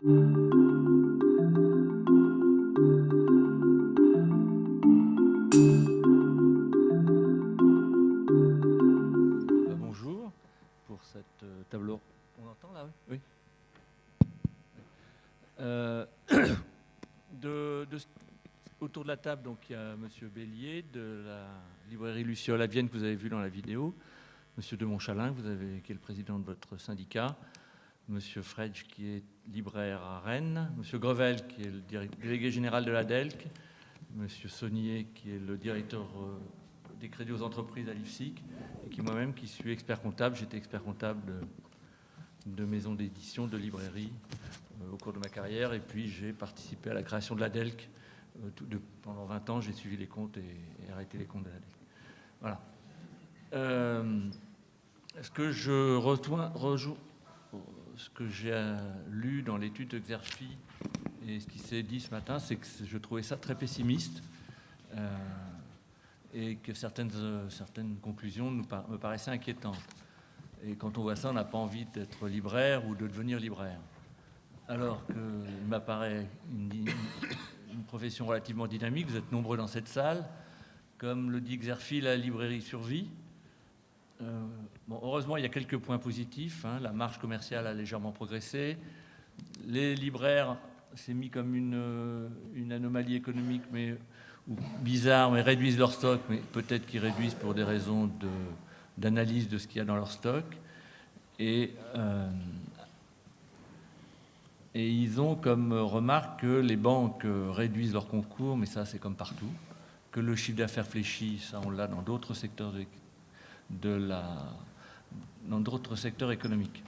Bonjour pour cette table ronde. On entend là? Oui. Autour de la table, donc, il y a M. Bélier de la librairie Luciole à Vienne que vous avez vu dans la vidéo, M. de Montchalin qui est le président de votre syndicat, M. Fredge qui est libraire à Rennes, M. Grevel qui est le délégué général de la DELC, M. Saunier qui est le directeur des crédits aux entreprises à l'IFSIC, et moi-même qui suis expert comptable. J'étais expert comptable de maisons d'édition, de librairie au cours de ma carrière, et puis j'ai participé à la création de la DELC. Pendant 20 ans, j'ai suivi les comptes et arrêté les comptes de la DELC. Voilà. Ce que j'ai lu dans l'étude de Xerfi et ce qui s'est dit ce matin, c'est que je trouvais ça très pessimiste et que certaines conclusions me paraissaient inquiétantes. Et quand on voit ça, on n'a pas envie d'être libraire ou de devenir libraire. Alors qu'il m'apparaît une profession relativement dynamique. Vous êtes nombreux dans cette salle. Comme le dit Xerfi, la librairie survit. Heureusement, il y a quelques points positifs. La marge commerciale a légèrement progressé. Les libraires, c'est mis comme une anomalie économique ou bizarre, mais réduisent leur stock. Mais peut-être qu'ils réduisent pour des raisons d'analyse de ce qu'il y a dans leur stock. Et ils ont comme remarque que les banques réduisent leurs concours, mais ça c'est comme partout, que le chiffre d'affaires fléchit, ça on l'a dans d'autres secteurs dans d'autres secteurs économiques.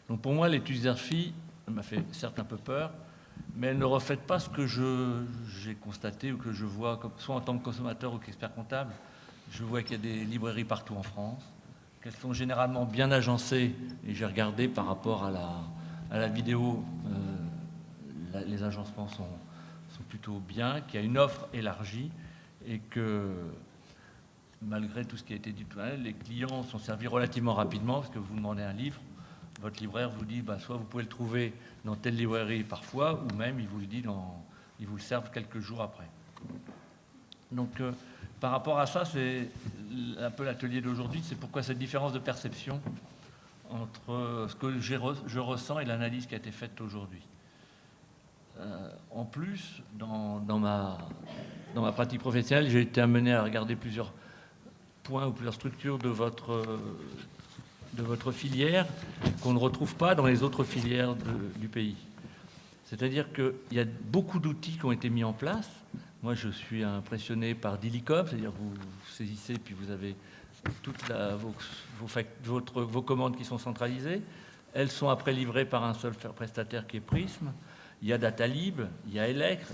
Donc pour moi, l'étude Xerfi m'a fait certes un peu peur, mais elle ne reflète pas ce que j'ai constaté ou que je vois, soit en tant que consommateur ou qu'expert comptable. Je vois qu'il y a des librairies partout en France, qu'elles sont généralement bien agencées, et j'ai regardé par rapport à la vidéo, les agencements sont plutôt bien, qu'il y a une offre élargie et que malgré tout ce qui a été dit tout à l'heure, les clients sont servis relativement rapidement parce que vous demandez un livre, votre libraire vous dit soit vous pouvez le trouver dans telle librairie parfois, ou même il vous le dit il vous le serve quelques jours après. Donc par rapport à ça, c'est un peu l'atelier d'aujourd'hui, c'est pourquoi cette différence de perception entre ce que je ressens et l'analyse qui a été faite aujourd'hui. En plus, dans ma pratique professionnelle, j'ai été amené à regarder plusieurs points ou plusieurs structures de votre filière qu'on ne retrouve pas dans les autres filières du pays. C'est-à-dire qu'il y a beaucoup d'outils qui ont été mis en place. Moi, je suis impressionné par Dilicop, c'est-à-dire vous saisissez puis vous avez toutes vos commandes qui sont centralisées. Elles sont après livrées par un seul prestataire qui est Prism. Il y a Datalib, il y a Electre,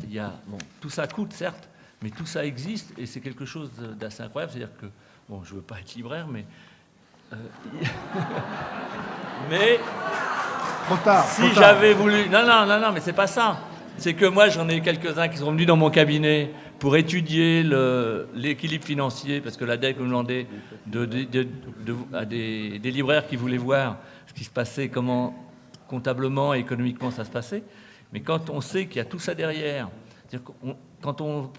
tout ça coûte certes, mais tout ça existe et c'est quelque chose d'assez incroyable. C'est-à-dire que, je ne veux pas être libraire, mais... mais... Trop tard. Si j'avais voulu... Non, mais c'est pas ça. C'est que moi, j'en ai quelques-uns qui sont venus dans mon cabinet pour étudier l'équilibre financier, parce que la DELC me demandait à des libraires qui voulaient voir ce qui se passait, comment comptablement et économiquement ça se passait. Mais quand on sait qu'il y a tout ça derrière, c'est-à-dire quand on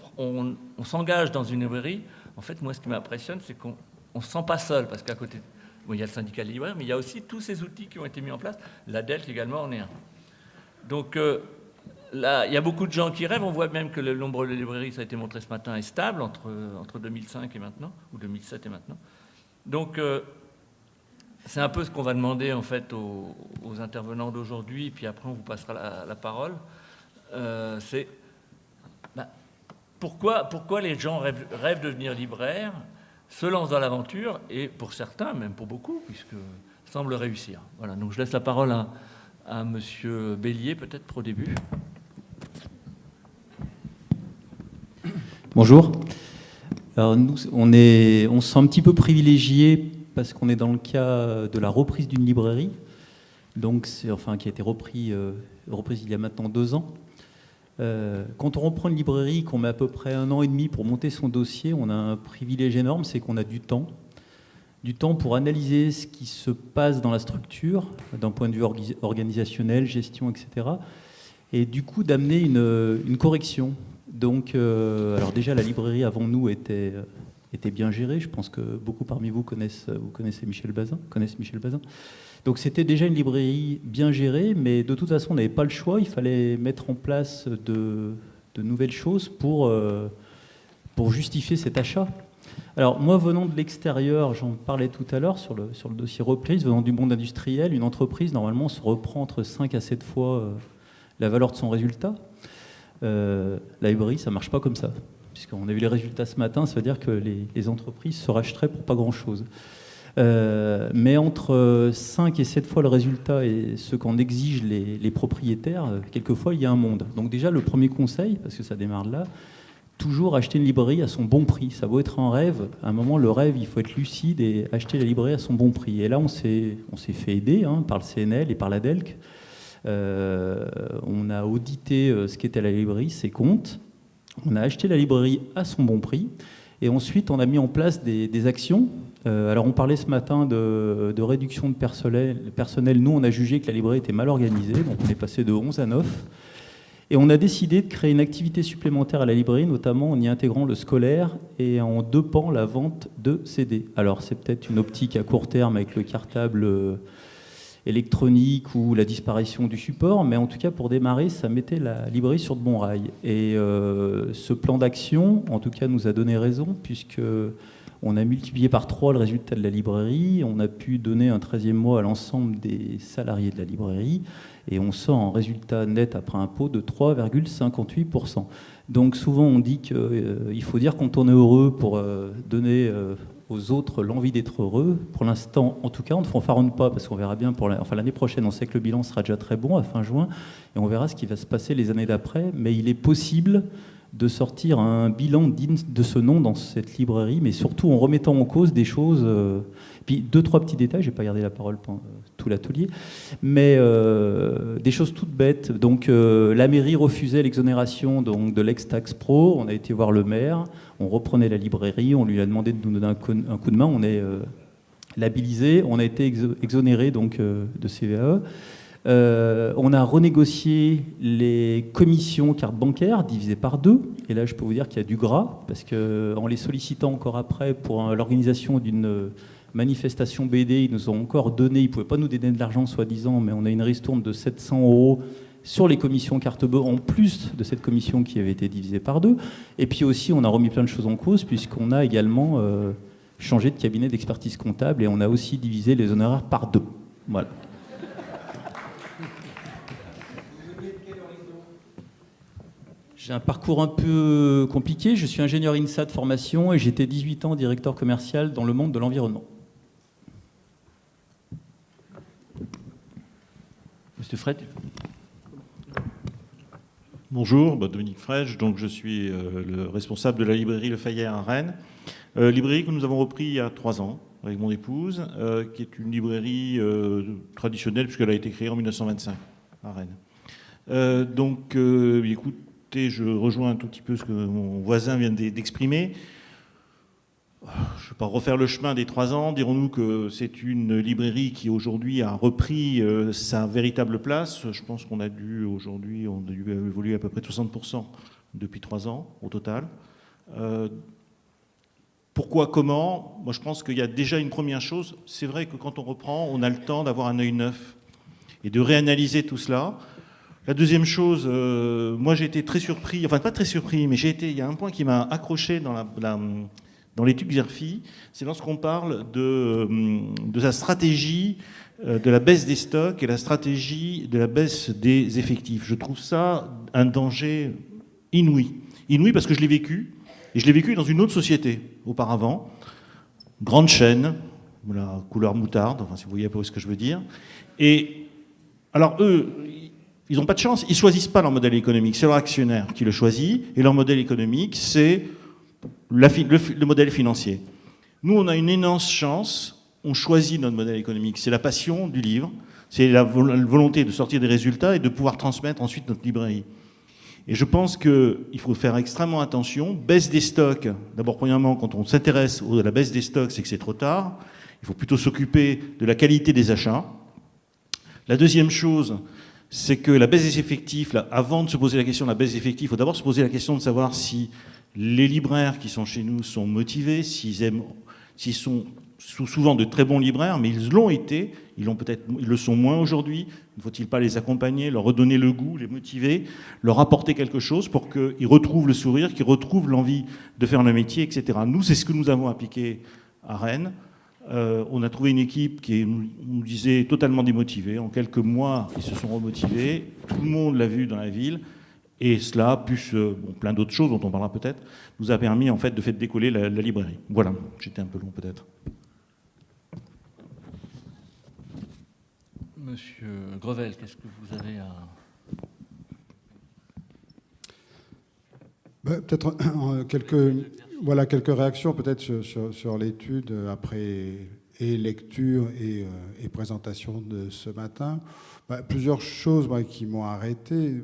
s'engage dans une librairie, en fait, moi, ce qui m'impressionne, c'est qu'on ne se sent pas seul, parce qu'à côté, il y a le syndicat des libraires, mais il y a aussi tous ces outils qui ont été mis en place. La DELC également en est un. Donc, là, il y a beaucoup de gens qui rêvent. On voit même que le nombre de librairies, ça a été montré ce matin, est stable entre 2005 et maintenant, ou 2007 et maintenant. Donc, c'est un peu ce qu'on va demander en fait aux intervenants d'aujourd'hui, puis après on vous passera la parole. C'est pourquoi les gens rêvent de devenir libraires, se lancent dans l'aventure, et pour certains, même pour beaucoup, puisque semblent réussir. Voilà, donc je laisse la parole à Monsieur Bélier, peut-être pour au début. Bonjour. Alors nous, on se sent un petit peu privilégié parce qu'on est dans le cas de la reprise d'une librairie, donc qui a été reprise il y a maintenant 2 ans. Quand on reprend une librairie, qu'on met à peu près 1 an et demi pour monter son dossier, on a un privilège énorme, c'est qu'on a du temps. du temps pour analyser ce qui se passe dans la structure, d'un point de vue organisationnel, gestion, etc. Et du coup, d'amener une correction. Donc, alors déjà, la librairie avant nous était bien gérée. Je pense que beaucoup parmi vous connaissent Michel Bazin. Donc, c'était déjà une librairie bien gérée, mais de toute façon, on n'avait pas le choix. Il fallait mettre en place de nouvelles choses pour justifier cet achat. Alors, moi, venant de l'extérieur, j'en parlais tout à l'heure sur le dossier reprise, venant du monde industriel, une entreprise, normalement, se reprend entre 5 à 7 fois la valeur de son résultat. La librairie, ça ne marche pas comme ça. Puisqu'on a vu les résultats ce matin, ça veut dire que les entreprises se rachèteraient pour pas grand-chose. Mais entre 5 et 7 fois le résultat et ce qu'en exigent les propriétaires, quelquefois, il y a un monde. Donc déjà, le premier conseil, parce que ça démarre de là, toujours acheter une librairie à son bon prix. Ça vaut être un rêve. À un moment, le rêve, il faut être lucide et acheter la librairie à son bon prix. Et là, on s'est fait aider par le CNL et par la DELC. On a audité ce qu'était la librairie, ses comptes. On a acheté la librairie à son bon prix. Et ensuite, on a mis en place des actions. Alors, on parlait ce matin de réduction de personnel. Nous, on a jugé que la librairie était mal organisée. Donc, on est passé de 11 à 9. Et on a décidé de créer une activité supplémentaire à la librairie, notamment en y intégrant le scolaire et en dopant la vente de CD. Alors, c'est peut-être une optique à court terme avec le cartable électronique ou la disparition du support, mais en tout cas, pour démarrer, ça mettait la librairie sur de bons rails. Et ce plan d'action, en tout cas, nous a donné raison, puisqu'on a multiplié par 3 le résultat de la librairie, on a pu donner un 13e mois à l'ensemble des salariés de la librairie, et on sort un résultat net après impôt de 3,58%. Donc souvent on dit qu'il faut dire quand on est heureux pour donner aux autres l'envie d'être heureux. Pour l'instant, en tout cas, on ne fanfaronne pas, parce qu'on verra bien l'année prochaine, on sait que le bilan sera déjà très bon à fin juin, et on verra ce qui va se passer les années d'après, mais il est possible de sortir un bilan digne de ce nom dans cette librairie, mais surtout en remettant en cause des choses. Puis 2-3 petits détails, je n'ai pas gardé la parole pendant tout l'atelier, mais des choses toutes bêtes. Donc la mairie refusait l'exonération de l'ex-tax pro, on a été voir le maire, on reprenait la librairie, on lui a demandé de nous donner un coup de main, on est labellisé, on a été exonéré donc, de CVAE. On a renégocié les commissions cartes bancaires divisées par 2. Et là, je peux vous dire qu'il y a du gras, parce qu'en les sollicitant encore après pour l'organisation d'une manifestation BD, ils nous ont encore donné, ils ne pouvaient pas nous donner de l'argent soi-disant, mais on a une ristourne de 700 € sur les commissions carte bleue, en plus de cette commission qui avait été divisée par 2. Et puis aussi, on a remis plein de choses en cause, puisqu'on a également changé de cabinet d'expertise comptable, et on a aussi divisé les honoraires par 2. Voilà. J'ai un parcours un peu compliqué. Je suis ingénieur INSA de formation et j'étais 18 ans directeur commercial dans le monde de l'environnement. Monsieur Fred. Bonjour, Dominique Frege, donc je suis le responsable de la librairie Le Fayet à Rennes. Librairie que nous avons repris il y a 3 ans avec mon épouse, qui est une librairie traditionnelle puisqu'elle a été créée en 1925 à Rennes. Écoutez, je rejoins un tout petit peu ce que mon voisin vient d'exprimer. Je ne vais pas refaire le chemin des 3 ans. Dirons-nous que c'est une librairie qui aujourd'hui a repris sa véritable place. Je pense qu'on a dû aujourd'hui évoluer à peu près de 60% depuis 3 ans au total. Pourquoi, comment? Moi, je pense qu'il y a déjà une première chose. C'est vrai que quand on reprend, on a le temps d'avoir un œil neuf et de réanalyser tout cela. La deuxième chose, moi j'ai été très surpris, enfin pas très surpris, mais il y a un point qui m'a accroché dans l'étude Xerfi, c'est lorsqu'on parle de la stratégie de la baisse des stocks et la stratégie de la baisse des effectifs. Je trouve ça un danger inouï. Inouï parce que je l'ai vécu, et je l'ai vécu dans une autre société auparavant, grande chaîne, la couleur moutarde, enfin si vous voyez un peu ce que je veux dire. Et alors eux, ils n'ont pas de chance, ils ne choisissent pas leur modèle économique, c'est leur actionnaire qui le choisit, et leur modèle économique, c'est le modèle financier. Nous, on a une immense chance, on choisit notre modèle économique, c'est la passion du livre, c'est la volonté de sortir des résultats et de pouvoir transmettre ensuite notre librairie. Et je pense qu'il faut faire extrêmement attention, baisse des stocks, d'abord premièrement, quand on s'intéresse à la baisse des stocks, c'est que c'est trop tard, Il faut plutôt s'occuper de la qualité des achats. La deuxième chose, c'est que la baisse des effectifs, là, avant de se poser la question de la baisse des effectifs, il faut d'abord se poser la question de savoir si les libraires qui sont chez nous sont motivés, s'ils sont souvent de très bons libraires, mais ils l'ont été, ils le sont moins aujourd'hui. Ne faut-il pas les accompagner, leur redonner le goût, les motiver, leur apporter quelque chose pour qu'ils retrouvent le sourire, qu'ils retrouvent l'envie de faire le métier, etc. Nous, c'est ce que nous avons appliqué à Rennes. On a trouvé une équipe qui est, on nous disait, totalement démotivée. En quelques mois, ils se sont remotivés. Tout le monde l'a vu dans la ville. Et cela, plus plein d'autres choses dont on parlera peut-être, nous a permis en fait de faire décoller la librairie. Voilà, j'étais un peu long peut-être. Monsieur Grevel, qu'est-ce que vous avez à... Peut-être quelques réactions peut-être sur l'étude après lecture et présentation de ce matin. Plusieurs choses qui m'ont arrêté.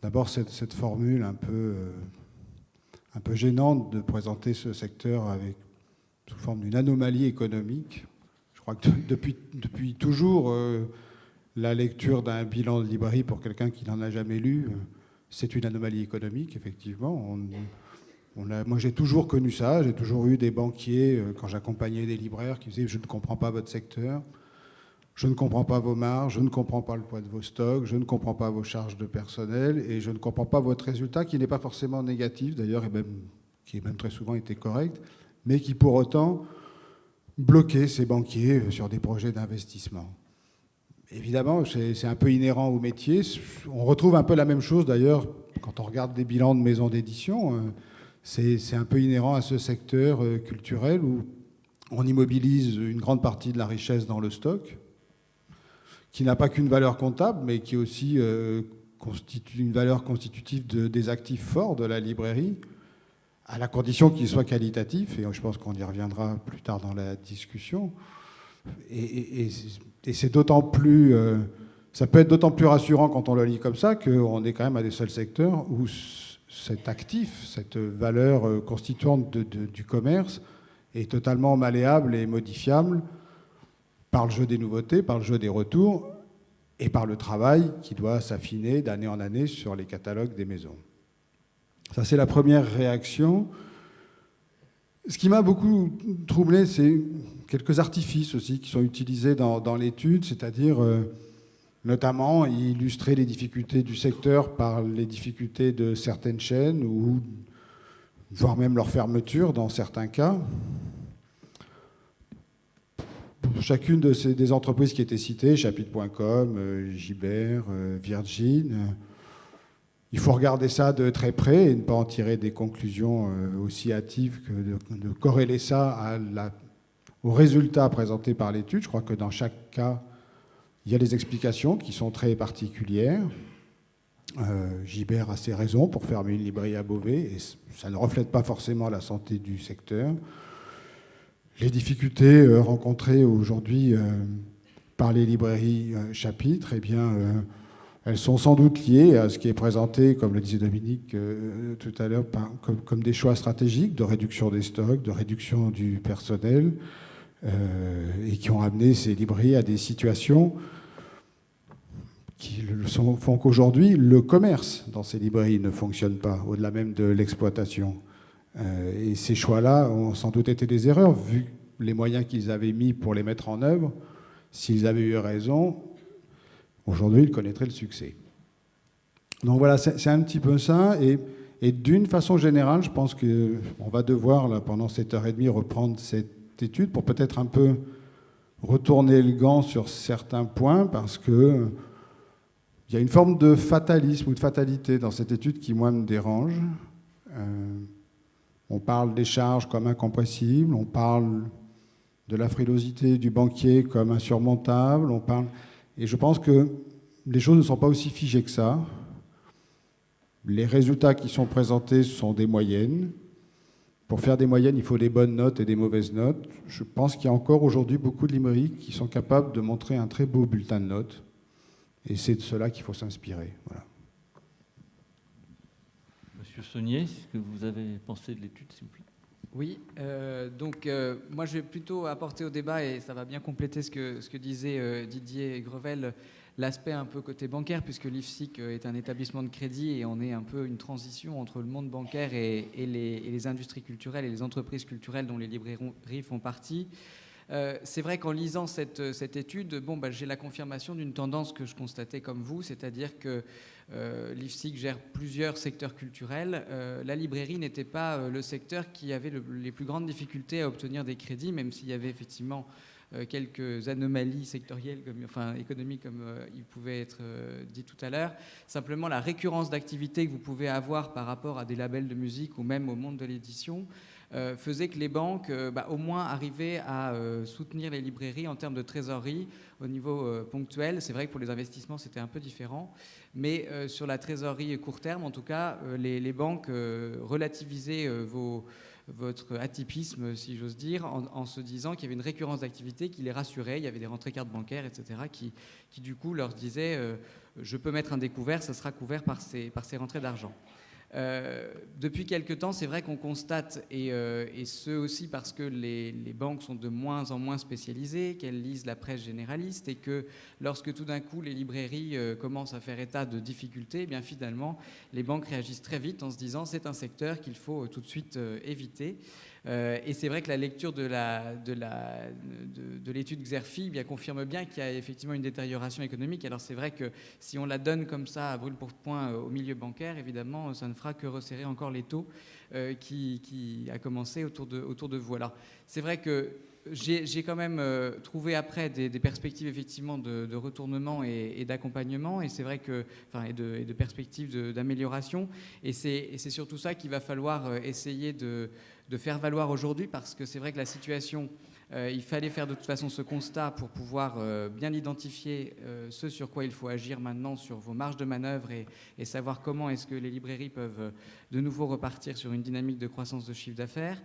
D'abord cette formule un peu gênante de présenter ce secteur sous forme d'une anomalie économique. Je crois que depuis toujours, la lecture d'un bilan de librairie pour quelqu'un qui n'en a jamais lu, c'est une anomalie économique, effectivement. Moi, j'ai toujours connu ça. J'ai toujours eu des banquiers, quand j'accompagnais des libraires, qui disaient « Je ne comprends pas votre secteur, je ne comprends pas vos marges, je ne comprends pas le poids de vos stocks, je ne comprends pas vos charges de personnel et je ne comprends pas votre résultat, qui n'est pas forcément négatif, d'ailleurs, et qui même très souvent été correct, mais qui, pour autant, bloquait ces banquiers sur des projets d'investissement. » Évidemment, c'est un peu inhérent au métier. On retrouve un peu la même chose, d'ailleurs, quand on regarde des bilans de maisons d'édition. C'est un peu inhérent à ce secteur culturel où on immobilise une grande partie de la richesse dans le stock, qui n'a pas qu'une valeur comptable, mais qui aussi constitue une valeur constitutive des actifs forts de la librairie, à la condition qu'il soit qualitatif, et je pense qu'on y reviendra plus tard dans la discussion. Et c'est d'autant plus... ça peut être d'autant plus rassurant quand on le lit comme ça qu'on est quand même à des seuls secteurs où cet actif, cette valeur constituante du commerce est totalement malléable et modifiable par le jeu des nouveautés, par le jeu des retours et par le travail qui doit s'affiner d'année en année sur les catalogues des maisons. Ça, c'est la première réaction. Ce qui m'a beaucoup troublé, c'est quelques artifices aussi qui sont utilisés dans l'étude, c'est-à-dire notamment illustrer les difficultés du secteur par les difficultés de certaines chaînes, ou voire même leur fermeture dans certains cas. Pour chacune des entreprises qui étaient citées, Chapitre.com, Gibert, Virgin, il faut regarder ça de très près et ne pas en tirer des conclusions aussi hâtives que de corréler ça aux résultats présentés par l'étude. Je crois que dans chaque cas, il y a des explications qui sont très particulières. Gibert a ses raisons pour fermer une librairie à Beauvais, et ça ne reflète pas forcément la santé du secteur. Les difficultés rencontrées aujourd'hui par les librairies Chapitre, eh bien, elles sont sans doute liées à ce qui est présenté, comme le disait Dominique tout à l'heure, comme des choix stratégiques de réduction des stocks, de réduction du personnel, et qui ont amené ces librairies à des situations qui font qu'aujourd'hui, le commerce dans ces librairies ne fonctionne pas, au-delà même de l'exploitation. Et ces choix-là ont sans doute été des erreurs, vu les moyens qu'ils avaient mis pour les mettre en œuvre. S'ils avaient eu raison, aujourd'hui, ils connaîtraient le succès. Donc voilà, c'est un petit peu ça. Et d'une façon générale, je pense qu'on va devoir, là, pendant 7h30, reprendre cette étude pour peut-être un peu retourner le gant sur certains points, parce que il y a une forme de fatalisme ou de fatalité dans cette étude qui, moi, me dérange. On parle des charges comme incompressibles, on parle de la frilosité du banquier comme insurmontable, et je pense que les choses ne sont pas aussi figées que ça. Les résultats qui sont présentés sont des moyennes. Pour faire des moyennes, il faut des bonnes notes et des mauvaises notes. Je pense qu'il y a encore aujourd'hui beaucoup de librairies qui sont capables de montrer un très beau bulletin de notes. Et c'est de cela qu'il faut s'inspirer. Voilà. Monsieur Saunier, ce que vous avez pensé de l'étude, s'il vous plaît. Oui, moi je vais plutôt apporter au débat, et ça va bien compléter ce que disait Didier Grevel, l'aspect un peu côté bancaire, puisque l'IFSIC est un établissement de crédit et on est un peu une transition entre le monde bancaire et les industries culturelles et les entreprises culturelles dont les librairies font partie. C'est vrai qu'en lisant cette étude, j'ai la confirmation d'une tendance que je constatais comme vous, c'est-à-dire que l'IFSIC gère plusieurs secteurs culturels. La librairie n'était pas le secteur qui avait les plus grandes difficultés à obtenir des crédits, même s'il y avait effectivement quelques anomalies sectorielles, économiques, comme il pouvait être dit tout à l'heure. Simplement, la récurrence d'activité que vous pouvez avoir par rapport à des labels de musique ou même au monde de l'édition faisait que les banques, au moins, arrivaient à soutenir les librairies en termes de trésorerie au niveau ponctuel. C'est vrai que pour les investissements, c'était un peu différent. Mais sur la trésorerie court terme, en tout cas, les banques relativisaient votre atypisme, si j'ose dire, en se disant qu'il y avait une récurrence d'activité qui les rassurait. Il y avait des rentrées cartes bancaires, etc., qui du coup leur disaient je peux mettre un découvert, ça sera couvert par ces rentrées d'argent. Depuis quelque temps, c'est vrai qu'on constate, et ce aussi parce que les banques sont de moins en moins spécialisées, qu'elles lisent la presse généraliste, et que lorsque tout d'un coup les librairies commencent à faire état de difficultés, eh bien finalement les banques réagissent très vite en se disant c'est un secteur qu'il faut tout de suite éviter. Et c'est vrai que la lecture de l'étude Xerfi confirme bien qu'il y a effectivement une détérioration économique. Alors c'est vrai que si on la donne comme ça à brûle-pourpoint au milieu bancaire, évidemment, ça ne fera que resserrer encore les taux qui a commencé autour de vous. Alors c'est vrai que j'ai quand même trouvé après des perspectives effectivement de retournement et d'accompagnement, et c'est vrai que, et de perspectives d'amélioration, et c'est surtout ça qu'il va falloir essayer de faire valoir aujourd'hui, parce que c'est vrai que la situation, il fallait faire de toute façon ce constat pour pouvoir bien identifier ce sur quoi il faut agir maintenant sur vos marges de manœuvre et savoir comment est-ce que les librairies peuvent de nouveau repartir sur une dynamique de croissance de chiffre d'affaires.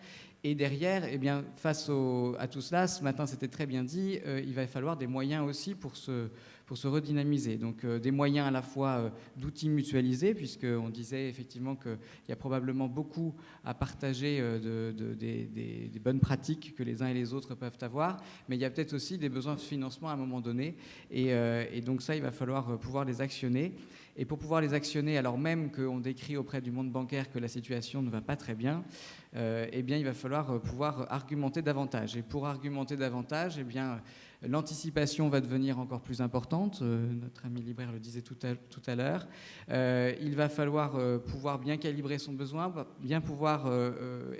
Et derrière, face à tout cela, ce matin c'était très bien dit, il va falloir des moyens aussi pour se redynamiser. Donc des moyens à la fois d'outils mutualisés, puisqu'on disait effectivement qu'il y a probablement beaucoup à partager des bonnes pratiques que les uns et les autres peuvent avoir, mais il y a peut-être aussi des besoins de financement à un moment donné, et donc ça, il va falloir pouvoir les actionner. Et pour pouvoir les actionner, alors même qu'on décrit auprès du monde bancaire que la situation ne va pas très bien, il va falloir pouvoir argumenter davantage. Et pour argumenter davantage, l'anticipation va devenir encore plus importante. Notre ami libraire le disait tout à l'heure. Il va falloir pouvoir bien calibrer son besoin, bien pouvoir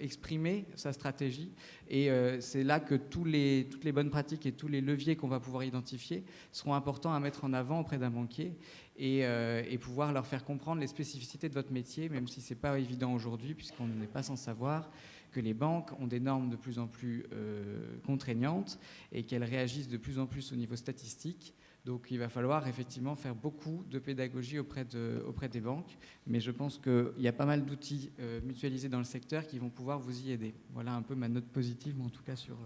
exprimer sa stratégie. Et c'est là que toutes les bonnes pratiques et tous les leviers qu'on va pouvoir identifier seront importants à mettre en avant auprès d'un banquier, et pouvoir leur faire comprendre les spécificités de votre métier, même si ce n'est pas évident aujourd'hui, puisqu'on n'est pas sans savoir que les banques ont des normes de plus en plus contraignantes et qu'elles réagissent de plus en plus au niveau statistique. Donc il va falloir effectivement faire beaucoup de pédagogie auprès des banques, mais je pense qu'il y a pas mal d'outils mutualisés dans le secteur qui vont pouvoir vous y aider. Voilà un peu ma note positive, mais en tout cas sur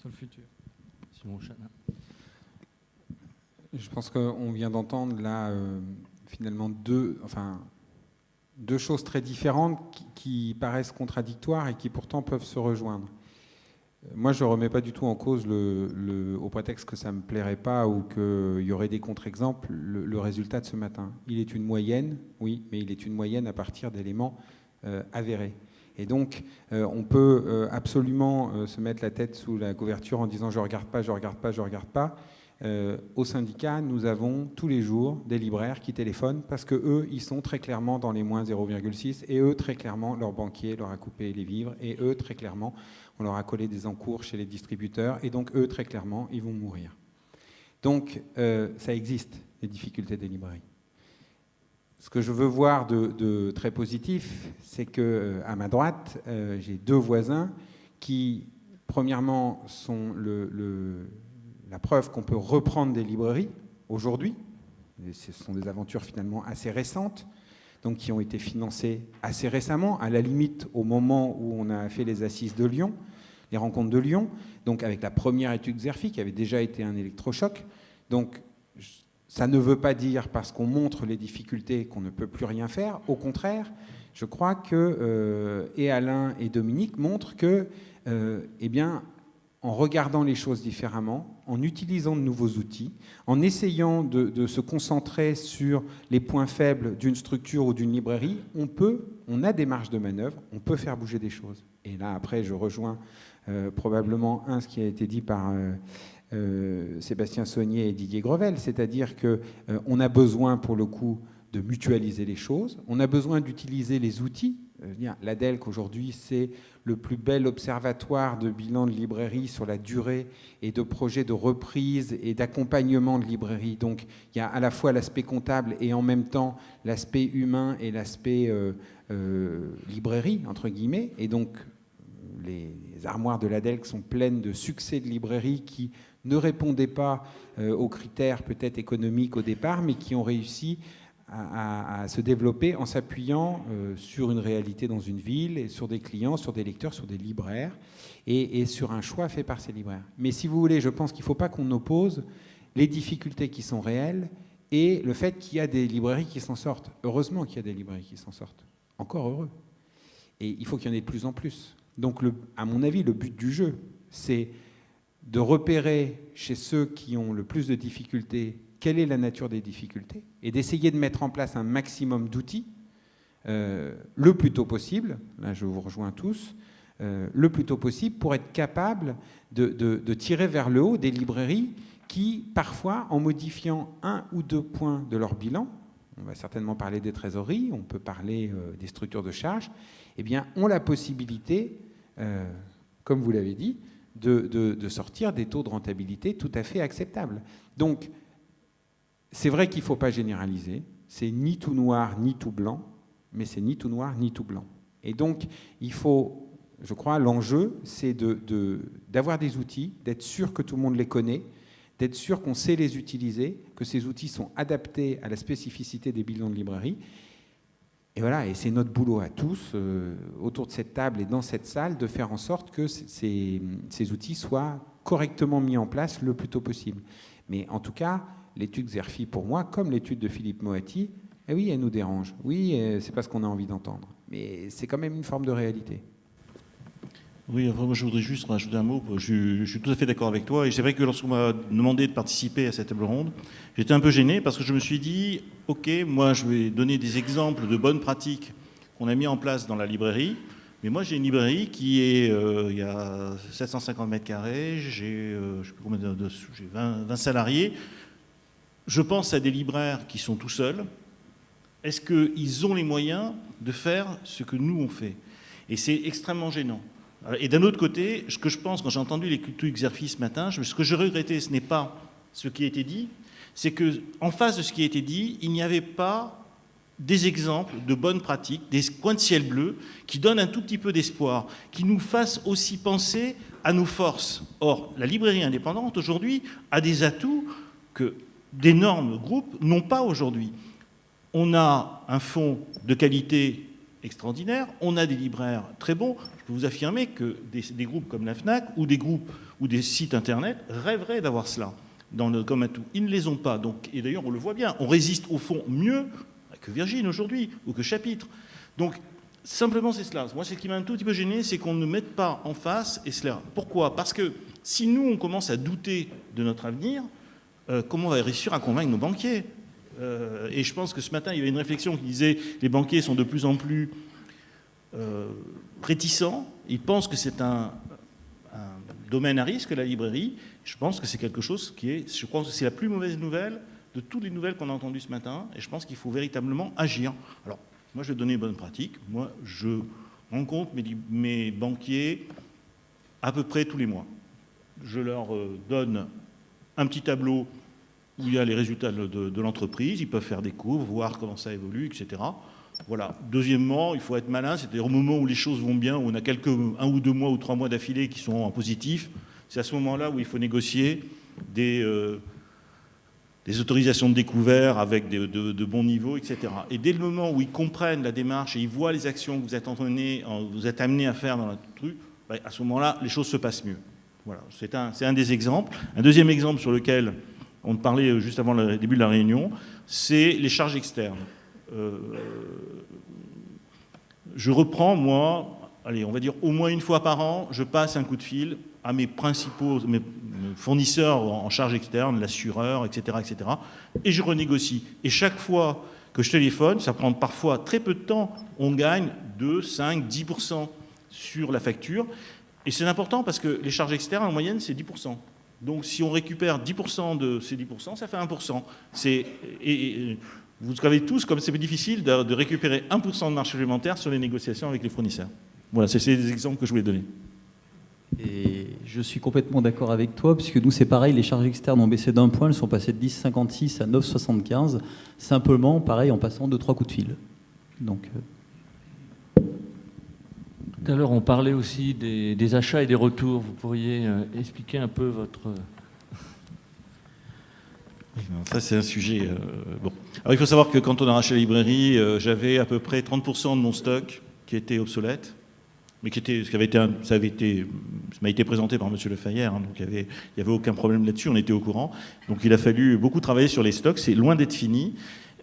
le futur. Simon Chanin. Je pense qu'on vient d'entendre là finalement deux choses très différentes qui paraissent contradictoires et qui pourtant peuvent se rejoindre. Moi, je ne remets pas du tout en cause, au prétexte que ça ne me plairait pas ou qu'il y aurait des contre-exemples, le résultat de ce matin. Il est une moyenne, oui, mais il est une moyenne à partir d'éléments avérés. Et donc, on peut absolument se mettre la tête sous la couverture en disant « je ne regarde pas, je ne regarde pas, je ne regarde pas ». Au syndicat, nous avons tous les jours des libraires qui téléphonent parce qu'eux, ils sont très clairement dans les moins 0,6 et eux, très clairement, leur banquier leur a coupé les vivres et eux, très clairement, on leur a collé des encours chez les distributeurs et donc eux, très clairement, ils vont mourir. Donc, ça existe, les difficultés des librairies. Ce que je veux voir de très positif, c'est qu'à ma droite, j'ai deux voisins qui, premièrement, sont la preuve qu'on peut reprendre des librairies aujourd'hui. Ce sont des aventures finalement assez récentes, donc qui ont été financées assez récemment, à la limite au moment où on a fait les assises de Lyon, les rencontres de Lyon, donc avec la première étude Xerfi, qui avait déjà été un électrochoc. Donc ça ne veut pas dire, parce qu'on montre les difficultés, qu'on ne peut plus rien faire. Au contraire, je crois que et Alain et Dominique montrent que, eh bien, en regardant les choses différemment, en utilisant de nouveaux outils, en essayant de se concentrer sur les points faibles d'une structure ou d'une librairie, on a des marges de manœuvre, on peut faire bouger des choses. Et là, après, je rejoins probablement ce qui a été dit par Sébastien Saunier et Didier Grevel, c'est-à-dire qu'on a besoin, pour le coup, de mutualiser les choses, on a besoin d'utiliser les outils. L'ADELC, aujourd'hui, c'est le plus bel observatoire de bilan de librairie sur la durée et de projets de reprise et d'accompagnement de librairie. Donc, il y a à la fois l'aspect comptable et en même temps l'aspect humain et l'aspect librairie, entre guillemets. Et donc, les armoires de l'ADELC sont pleines de succès de librairies qui ne répondaient pas aux critères peut-être économiques au départ, mais qui ont réussi à se développer en s'appuyant sur une réalité dans une ville, et sur des clients, sur des lecteurs, sur des libraires, et sur un choix fait par ces libraires. Mais si vous voulez, je pense qu'il ne faut pas qu'on oppose les difficultés qui sont réelles et le fait qu'il y a des librairies qui s'en sortent. Heureusement qu'il y a des librairies qui s'en sortent. Encore heureux. Et il faut qu'il y en ait de plus en plus. Donc, à mon avis, le but du jeu, c'est de repérer chez ceux qui ont le plus de difficultés quelle est la nature des difficultés et d'essayer de mettre en place un maximum d'outils le plus tôt possible, là je vous rejoins tous, le plus tôt possible pour être capable de tirer vers le haut des librairies qui, parfois, en modifiant 1 ou 2 points de leur bilan, on va certainement parler des trésoreries, on peut parler des structures de charge, eh bien, ont la possibilité, comme vous l'avez dit, de sortir des taux de rentabilité tout à fait acceptables. Donc, c'est vrai qu'il ne faut pas généraliser, c'est ni tout noir ni tout blanc, mais c'est ni tout noir ni tout blanc. Et donc, il faut, je crois, l'enjeu, c'est d'avoir des outils, d'être sûr que tout le monde les connaît, d'être sûr qu'on sait les utiliser, que ces outils sont adaptés à la spécificité des bilans de librairie. Et voilà, et c'est notre boulot à tous, autour de cette table et dans cette salle, de faire en sorte que ces outils soient correctement mis en place le plus tôt possible. Mais en tout cas, l'étude Xerfi, pour moi, comme l'étude de Philippe Moati, eh oui, elle nous dérange. Oui, c'est pas ce qu'on a envie d'entendre. Mais c'est quand même une forme de réalité. Oui, enfin, moi je voudrais juste rajouter un mot. Je suis tout à fait d'accord avec toi. Et c'est vrai que lorsqu'on m'a demandé de participer à cette table ronde, j'étais un peu gêné parce que je me suis dit, OK, moi je vais donner des exemples de bonnes pratiques qu'on a mis en place dans la librairie. Mais moi j'ai une librairie qui est, il y a 750 mètres carrés, j'ai 20 salariés. Je pense à des libraires qui sont tout seuls. Est-ce qu'ils ont les moyens de faire ce que nous on fait? Et c'est extrêmement gênant. Et d'un autre côté, ce que je pense, quand j'ai entendu l'étude Xerfi ce matin, ce que je regrettais, ce n'est pas ce qui a été dit, c'est qu'en face de ce qui a été dit, il n'y avait pas des exemples de bonnes pratiques, des coins de ciel bleu qui donnent un tout petit peu d'espoir, qui nous fassent aussi penser à nos forces. Or, la librairie indépendante, aujourd'hui, a des atouts que d'énormes groupes n'ont pas aujourd'hui. On a un fonds de qualité extraordinaire, on a des libraires très bons. Je peux vous affirmer que des groupes comme la FNAC ou des groupes ou des sites internet rêveraient d'avoir cela comme atout. Ils ne les ont pas. Donc, et d'ailleurs, on le voit bien, on résiste au fond mieux que Virgin aujourd'hui ou que Chapitre. Donc, simplement, c'est cela. Moi, ce qui m'a un tout petit peu gêné, c'est qu'on ne mette pas en face et cela. Pourquoi? Parce que si nous, on commence à douter de notre avenir, comment on va réussir à convaincre nos banquiers? Et je pense que ce matin, il y avait une réflexion qui disait les banquiers sont de plus en plus réticents. Ils pensent que c'est un domaine à risque, la librairie. Je pense que c'est quelque chose je crois que c'est la plus mauvaise nouvelle de toutes les nouvelles qu'on a entendues ce matin. Et je pense qu'il faut véritablement agir. Alors, moi, je vais donner une bonne pratique. Moi, je rencontre mes banquiers à peu près tous les mois. Je leur donne un petit tableau où il y a les résultats de l'entreprise, ils peuvent faire des courbes, voir comment ça évolue, etc. Voilà. Deuxièmement, il faut être malin, c'est-à-dire au moment où les choses vont bien, où on a 1 ou 2 mois ou 3 mois d'affilée qui sont en positif, c'est à ce moment-là où il faut négocier des autorisations de découvert avec de bons niveaux, etc. Et dès le moment où ils comprennent la démarche et ils voient les actions que vous êtes amenés à faire dans le truc, à ce moment-là, les choses se passent mieux. Voilà, c'est un des exemples. Un deuxième exemple sur lequel on parlait juste avant le début de la réunion, c'est les charges externes. Je reprends, moi, allez, on va dire au moins une fois par an, je passe un coup de fil à mes principaux mes fournisseurs en charges externes, l'assureur, etc., etc., et je renégocie. Et chaque fois que je téléphone, ça prend parfois très peu de temps, on gagne 2, 5, 10% sur la facture. Et c'est important parce que les charges externes, en moyenne, c'est 10%. Donc si on récupère 10% de ces 10%, ça fait 1%. Vous savez tous comme c'est difficile de récupérer 1% de marge supplémentaire sur les négociations avec les fournisseurs. Voilà, c'est des exemples que je voulais donner. Et je suis complètement d'accord avec toi, puisque nous, c'est pareil, les charges externes ont baissé d'un point, elles sont passées de 10,56 à 9,75, simplement, pareil, en passant 2-3 coups de fil. Donc, Tout à l'heure, on parlait aussi des achats et des retours. Vous pourriez expliquer un peu votre... Ça, c'est un sujet... bon. Alors, il faut savoir que quand on a racheté la librairie, j'avais à peu près 30% de mon stock qui était obsolète, mais ça m'a été présenté par M. Le Fayère, hein, donc il n'y avait aucun problème là-dessus, on était au courant. Donc il a fallu beaucoup travailler sur les stocks, c'est loin d'être fini.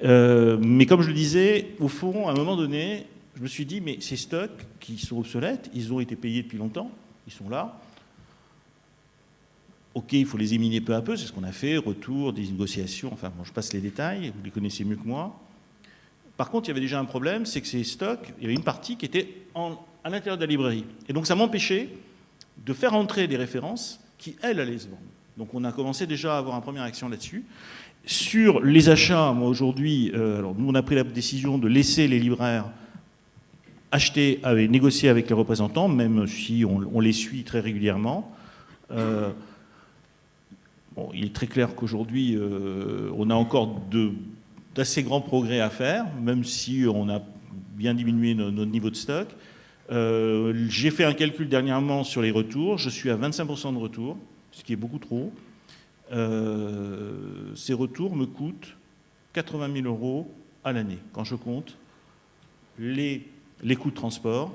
Mais comme je le disais, au fond, à un moment donné, je me suis dit, mais ces stocks qui sont obsolètes, ils ont été payés depuis longtemps, ils sont là. Ok, il faut les éliminer peu à peu, c'est ce qu'on a fait, retour, des négociations, enfin bon, je passe les détails, vous les connaissez mieux que moi. Par contre, il y avait déjà un problème, c'est que ces stocks, il y avait une partie qui était à l'intérieur de la librairie. Et donc ça m'empêchait de faire entrer des références qui, elles, allaient se vendre. Donc on a commencé déjà à avoir une première action là-dessus. Sur les achats, moi aujourd'hui, alors nous on a pris la décision de laisser les libraires acheter, négocier avec les représentants, même si on les suit très régulièrement. Bon, il est très clair qu'aujourd'hui, on a encore d'assez grands progrès à faire, même si on a bien diminué notre niveau de stock. J'ai fait un calcul dernièrement sur les retours. Je suis à 25% de retour, ce qui est beaucoup trop. Ces retours me coûtent 80 000 € à l'année, quand je compte les coûts de transport,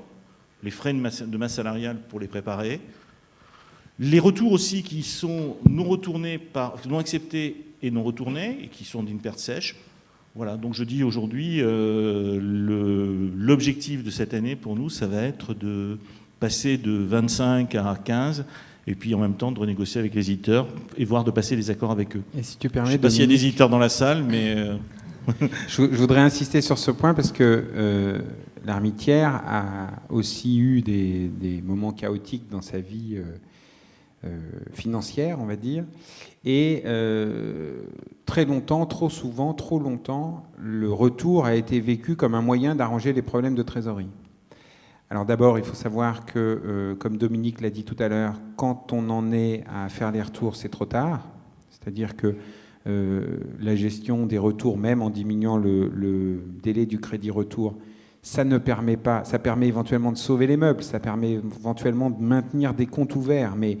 les frais de masse salariale pour les préparer, les retours aussi qui sont non acceptés et non retournés, et qui sont d'une perte sèche. Voilà, donc je dis aujourd'hui, l'objectif de cette année pour nous, ça va être de passer de 25 à 15, et puis en même temps de renégocier avec les éditeurs, et voire de passer des accords avec eux. Et si tu permets, je ne sais pas s'il y a des éditeurs dans la salle, mais... je voudrais insister sur ce point parce que l'Armitière a aussi eu des moments chaotiques dans sa vie financière, on va dire. Et très longtemps, trop souvent, trop longtemps, le retour a été vécu comme un moyen d'arranger les problèmes de trésorerie. Alors d'abord, il faut savoir que, comme Dominique l'a dit tout à l'heure, quand on en est à faire les retours, c'est trop tard. C'est-à-dire que la gestion des retours, même en diminuant le délai du crédit retour, ça ne permet pas, ça permet éventuellement de sauver les meubles, ça permet éventuellement de maintenir des comptes ouverts, mais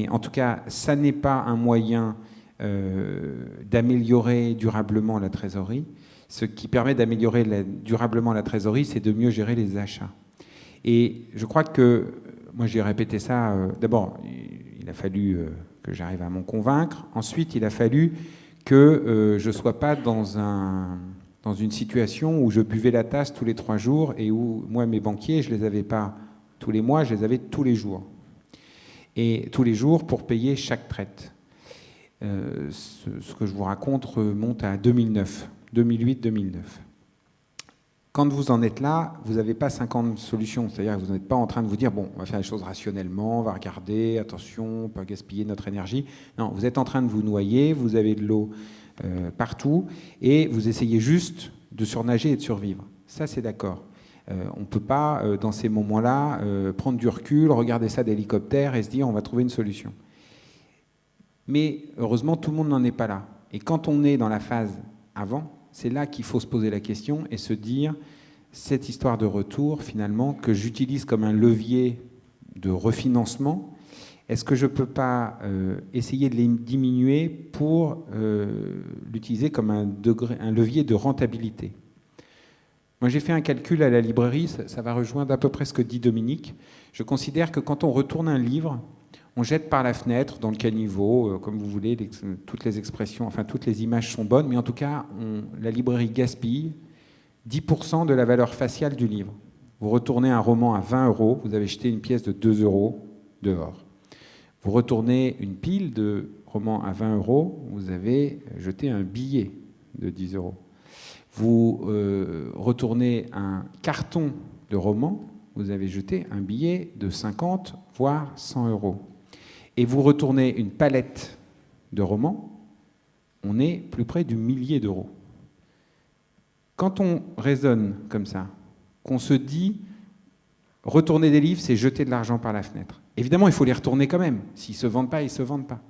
en tout cas, ça n'est pas un moyen d'améliorer durablement la trésorerie. Ce qui permet d'améliorer durablement la trésorerie, c'est de mieux gérer les achats. Et je crois que, moi j'ai répété ça, d'abord, il a fallu que j'arrive à m'en convaincre. Ensuite, il a fallu que je ne sois pas dans une situation où je buvais la tasse tous les 3 jours et où, moi, mes banquiers, je ne les avais pas tous les mois, je les avais tous les jours. Et tous les jours pour payer chaque traite. Ce que je vous raconte remonte à 2008-2009. Quand vous en êtes là, vous n'avez pas 50 solutions. C'est-à-dire que vous n'êtes pas en train de vous dire, bon, on va faire les choses rationnellement, on va regarder, attention, on ne peut pas gaspiller notre énergie. Non, vous êtes en train de vous noyer, vous avez de l'eau partout, et vous essayez juste de surnager et de survivre. Ça, c'est d'accord. On ne peut pas, dans ces moments-là, prendre du recul, regarder ça d'hélicoptère et se dire, on va trouver une solution. Mais heureusement, tout le monde n'en est pas là. Et quand on est dans la phase avant, c'est là qu'il faut se poser la question et se dire, cette histoire de retour, finalement, que j'utilise comme un levier de refinancement, est-ce que je ne peux pas essayer de les diminuer pour l'utiliser comme un levier de rentabilité? Moi, j'ai fait un calcul à la librairie, ça va rejoindre à peu près ce que dit Dominique. Je considère que quand on retourne un livre, On jette par la fenêtre, dans le caniveau, comme vous voulez, toutes les expressions, enfin toutes les images sont bonnes, mais en tout cas, la librairie gaspille 10% de la valeur faciale du livre. Vous retournez un roman à 20 €, vous avez jeté une pièce de 2 € dehors. Vous retournez une pile de romans à 20 €, vous avez jeté un billet de 10 €. Vous retournez un carton de romans, vous avez jeté un billet de 50, voire 100 €. Et vous retournez une palette de romans, on est plus près du millier d'euros. Quand on raisonne comme ça, qu'on se dit retourner des livres, c'est jeter de l'argent par la fenêtre. Évidemment, il faut les retourner quand même. S'ils ne se vendent pas, ils ne se vendent pas.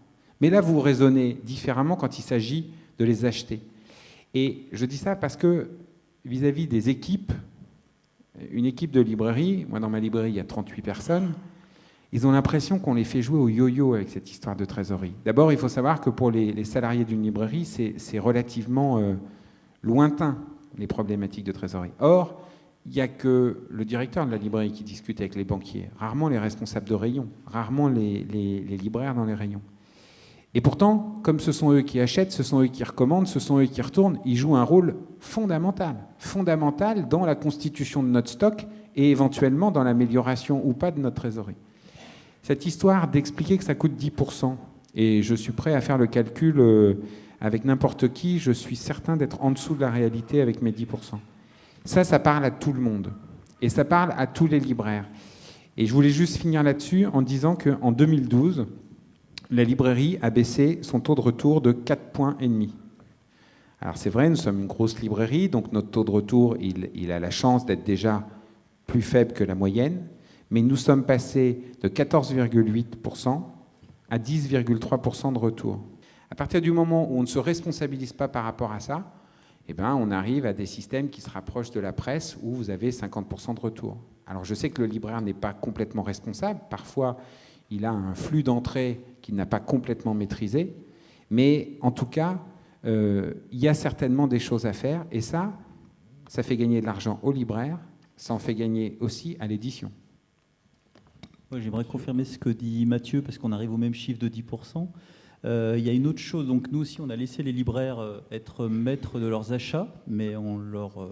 Mais là, vous raisonnez différemment quand il s'agit de les acheter. Et je dis ça parce que vis-à-vis des équipes, une équipe de librairie, moi dans ma librairie il y a 38 personnes, ils ont l'impression qu'on les fait jouer au yo-yo avec cette histoire de trésorerie. D'abord, il faut savoir que pour les salariés d'une librairie, c'est relativement lointain, les problématiques de trésorerie. Or, il n'y a que le directeur de la librairie qui discute avec les banquiers, rarement les responsables de rayon, rarement les libraires dans les rayons. Et pourtant, comme ce sont eux qui achètent, ce sont eux qui recommandent, ce sont eux qui retournent, ils jouent un rôle fondamental dans la constitution de notre stock et éventuellement dans l'amélioration ou pas de notre trésorerie. Cette histoire d'expliquer que ça coûte 10%, et je suis prêt à faire le calcul avec n'importe qui, je suis certain d'être en dessous de la réalité avec mes 10%. Ça parle à tout le monde, et ça parle à tous les libraires. Et je voulais juste finir là-dessus en disant qu'en 2012, la librairie a baissé son taux de retour de 4,5 points. Alors c'est vrai, nous sommes une grosse librairie, donc notre taux de retour, il a la chance d'être déjà plus faible que la moyenne, mais nous sommes passés de 14,8% à 10,3% de retour. À partir du moment où on ne se responsabilise pas par rapport à ça, eh ben, on arrive à des systèmes qui se rapprochent de la presse où vous avez 50% de retour. Alors je sais que le libraire n'est pas complètement responsable, parfois il a un flux d'entrée qu'il n'a pas complètement maîtrisé, mais en tout cas, il y a certainement des choses à faire, et ça fait gagner de l'argent aux libraires, ça en fait gagner aussi à l'édition. Ouais, j'aimerais confirmer ce que dit Mathieu, parce qu'on arrive au même chiffre de 10%. Il y a une autre chose, donc nous aussi on a laissé les libraires être maîtres de leurs achats, mais en leur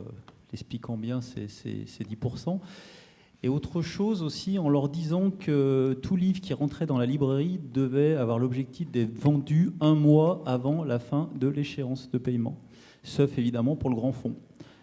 expliquant bien c'est 10%. Et autre chose aussi, en leur disant que tout livre qui rentrait dans la librairie devait avoir l'objectif d'être vendu 1 mois avant la fin de l'échéance de paiement, sauf évidemment pour le grand fonds.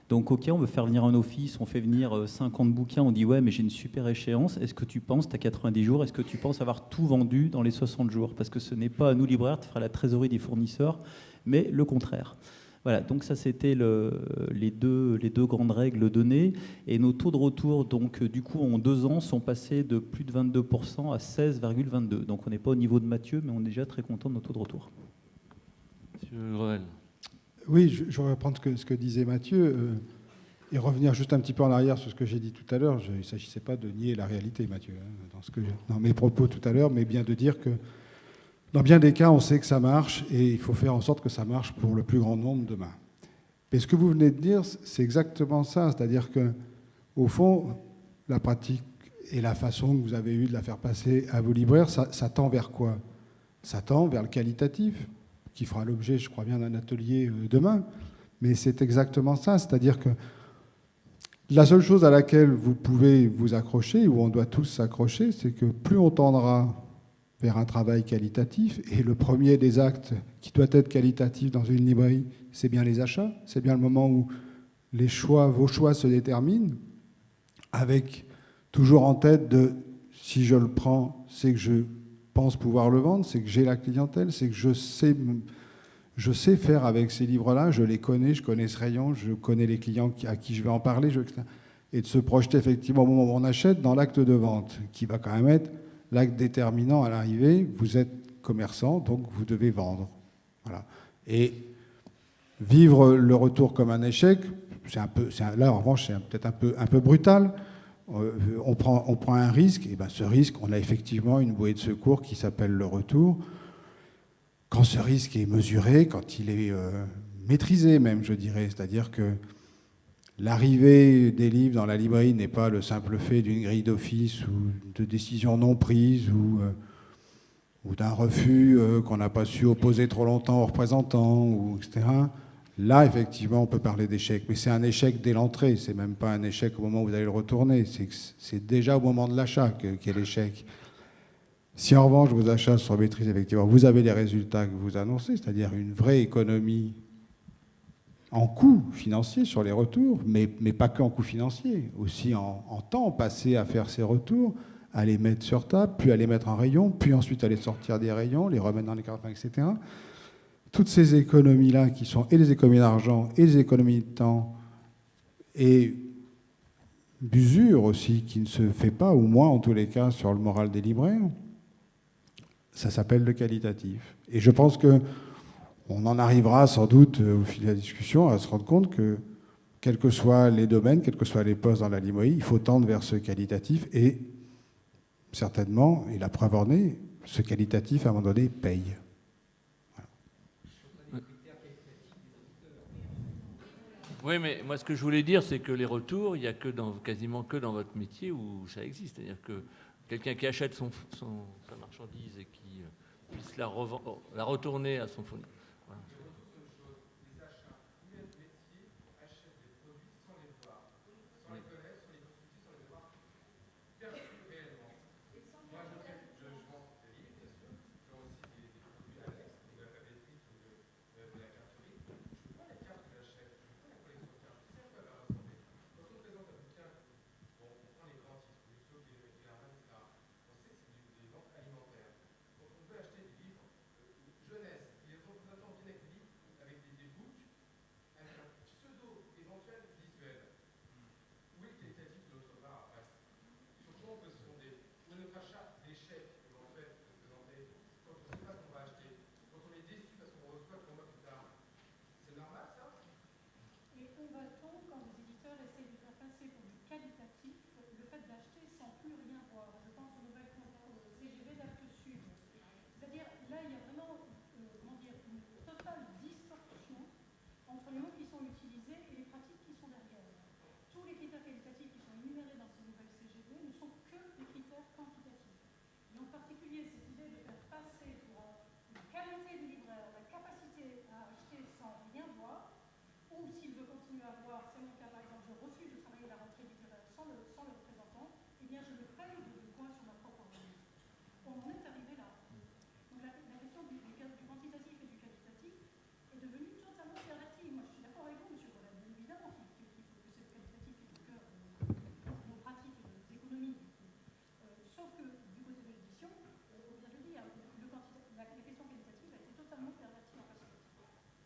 Donc ok, on veut faire venir un office, on fait venir 50 bouquins, on dit ouais mais j'ai une super échéance, est-ce que tu penses, tu as 90 jours, est-ce que tu penses avoir tout vendu dans les 60 jours? Parce que ce n'est pas à nous libraires de faire la trésorerie des fournisseurs, mais le contraire. Voilà, donc ça c'était les deux grandes règles données. Et nos taux de retour, donc du coup en 2 ans, sont passés de plus de 22% à 16,22%. Donc on n'est pas au niveau de Mathieu, mais on est déjà très content de nos taux de retour. Monsieur Grevel. Oui, je vais reprendre ce que disait Mathieu et revenir juste un petit peu en arrière sur ce que j'ai dit tout à l'heure. Il ne s'agissait pas de nier la réalité, Mathieu, dans mes propos tout à l'heure, mais bien de dire que dans bien des cas, on sait que ça marche et il faut faire en sorte que ça marche pour le plus grand nombre demain. Mais ce que vous venez de dire, c'est exactement ça. C'est-à-dire qu'au fond, la pratique et la façon que vous avez eue de la faire passer à vos libraires, ça tend vers quoi? Ça tend vers le qualitatif, qui fera l'objet, je crois bien, d'un atelier demain. Mais c'est exactement ça. C'est-à-dire que la seule chose à laquelle vous pouvez vous accrocher, où on doit tous s'accrocher, c'est que plus on tendra vers un travail qualitatif, et le premier des actes qui doit être qualitatif dans une librairie, c'est bien les achats, c'est bien le moment où vos choix se déterminent, avec toujours en tête de si je le prends, c'est que je pense pouvoir le vendre, c'est que j'ai la clientèle, c'est que je sais faire avec ces livres-là, je les connais, je connais ce rayon, je connais les clients à qui je vais en parler, et de se projeter effectivement au moment où on achète dans l'acte de vente, qui va quand même être l'acte déterminant à l'arrivée. Vous êtes commerçant, donc vous devez vendre. Voilà. Et vivre le retour comme un échec, là en revanche c'est peut-être un peu brutal. On prend un risque, et ben ce risque, on a effectivement une bouée de secours qui s'appelle le retour. Quand ce risque est mesuré, quand il est maîtrisé même, je dirais, c'est-à-dire que l'arrivée des livres dans la librairie n'est pas le simple fait d'une grille d'office ou de décisions non prises ou ou d'un refus qu'on n'a pas su opposer trop longtemps aux représentants, ou etc. Là, effectivement, on peut parler d'échec. Mais c'est un échec dès l'entrée. C'est même pas un échec au moment où vous allez le retourner. C'est déjà au moment de l'achat qu'est l'échec. Si en revanche, vos achats sont maîtrisés, effectivement, vous avez les résultats que vous annoncez, c'est-à-dire une vraie économie en coûts financiers sur les retours, mais pas qu'en coûts financiers, aussi en temps passé à faire ces retours, à les mettre sur table, puis à les mettre en rayon, puis ensuite à les sortir des rayons, les remettre dans les cartons, etc. Toutes ces économies-là, qui sont et des économies d'argent, et des économies de temps, et d'usure aussi, qui ne se fait pas, ou moins en tous les cas, sur le moral des libraires, ça s'appelle le qualitatif. Et je pense qu'on en arrivera sans doute, au fil de la discussion, à se rendre compte que, quels que soient les domaines, quels que soient les postes dans la librairie, il faut tendre vers ce qualitatif, et certainement, et la preuve en est, ce qualitatif, à un moment donné, paye. Oui, mais moi, ce que je voulais dire, c'est que les retours, il n'y a quasiment que dans votre métier où ça existe. C'est-à-dire que quelqu'un qui achète sa marchandise et qui puisse la retourner à son fournisseur. Voilà.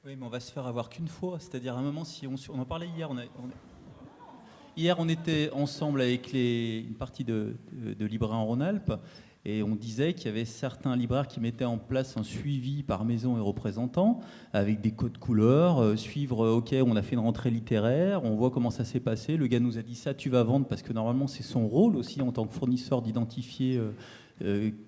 Oui, mais on va se faire avoir qu'une fois. C'est-à-dire, à un moment, si on en parlait hier, hier, on était ensemble avec une partie de libraires en Rhône-Alpes, et on disait qu'il y avait certains libraires qui mettaient en place un suivi par maison et représentant, avec des codes couleurs, suivre, OK, on a fait une rentrée littéraire, on voit comment ça s'est passé, le gars nous a dit ça, tu vas vendre, parce que normalement, c'est son rôle aussi en tant que fournisseur d'identifier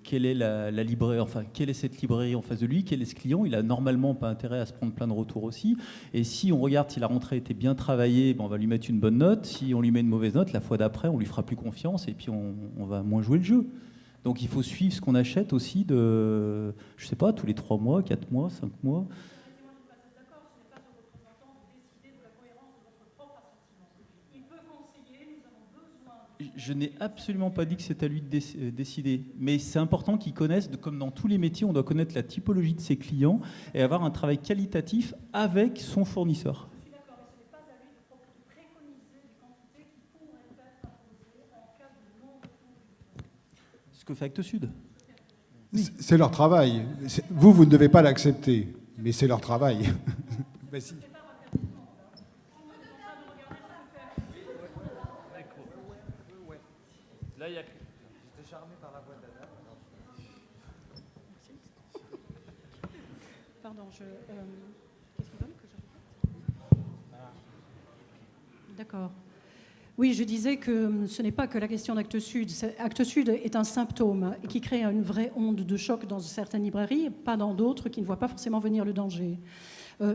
quelle est la librairie, enfin quelle est cette librairie en face de lui, quel est ce client. Il a normalement pas intérêt à se prendre plein de retours aussi. Et si on regarde si la rentrée était bien travaillée, ben on va lui mettre une bonne note. Si on lui met une mauvaise note, la fois d'après, on lui fera plus confiance et puis on va moins jouer le jeu. Donc il faut suivre ce qu'on achète aussi je sais pas, tous les 3 mois, 4 mois, 5 mois. Je n'ai absolument pas dit que c'est à lui de décider, mais c'est important qu'il connaisse, comme dans tous les métiers, on doit connaître la typologie de ses clients et avoir un travail qualitatif avec son fournisseur. Je suis d'accord, mais ce n'est pas à lui de préconiser des quantités qui pourraient être imposées en cas de non-retour. Ce que fait Actes Sud. Oui. C'est leur travail. Vous ne devez pas l'accepter, mais c'est leur travail. Vas-y. Là, il y a... J'étais charmé par la voix d'Anna. Pardon, qu'est-ce qu'il donne que je répète ? D'accord. Oui, je disais que ce n'est pas que la question d'Actes Sud. Actes Sud est un symptôme qui crée une vraie onde de choc dans certaines librairies, pas dans d'autres qui ne voient pas forcément venir le danger.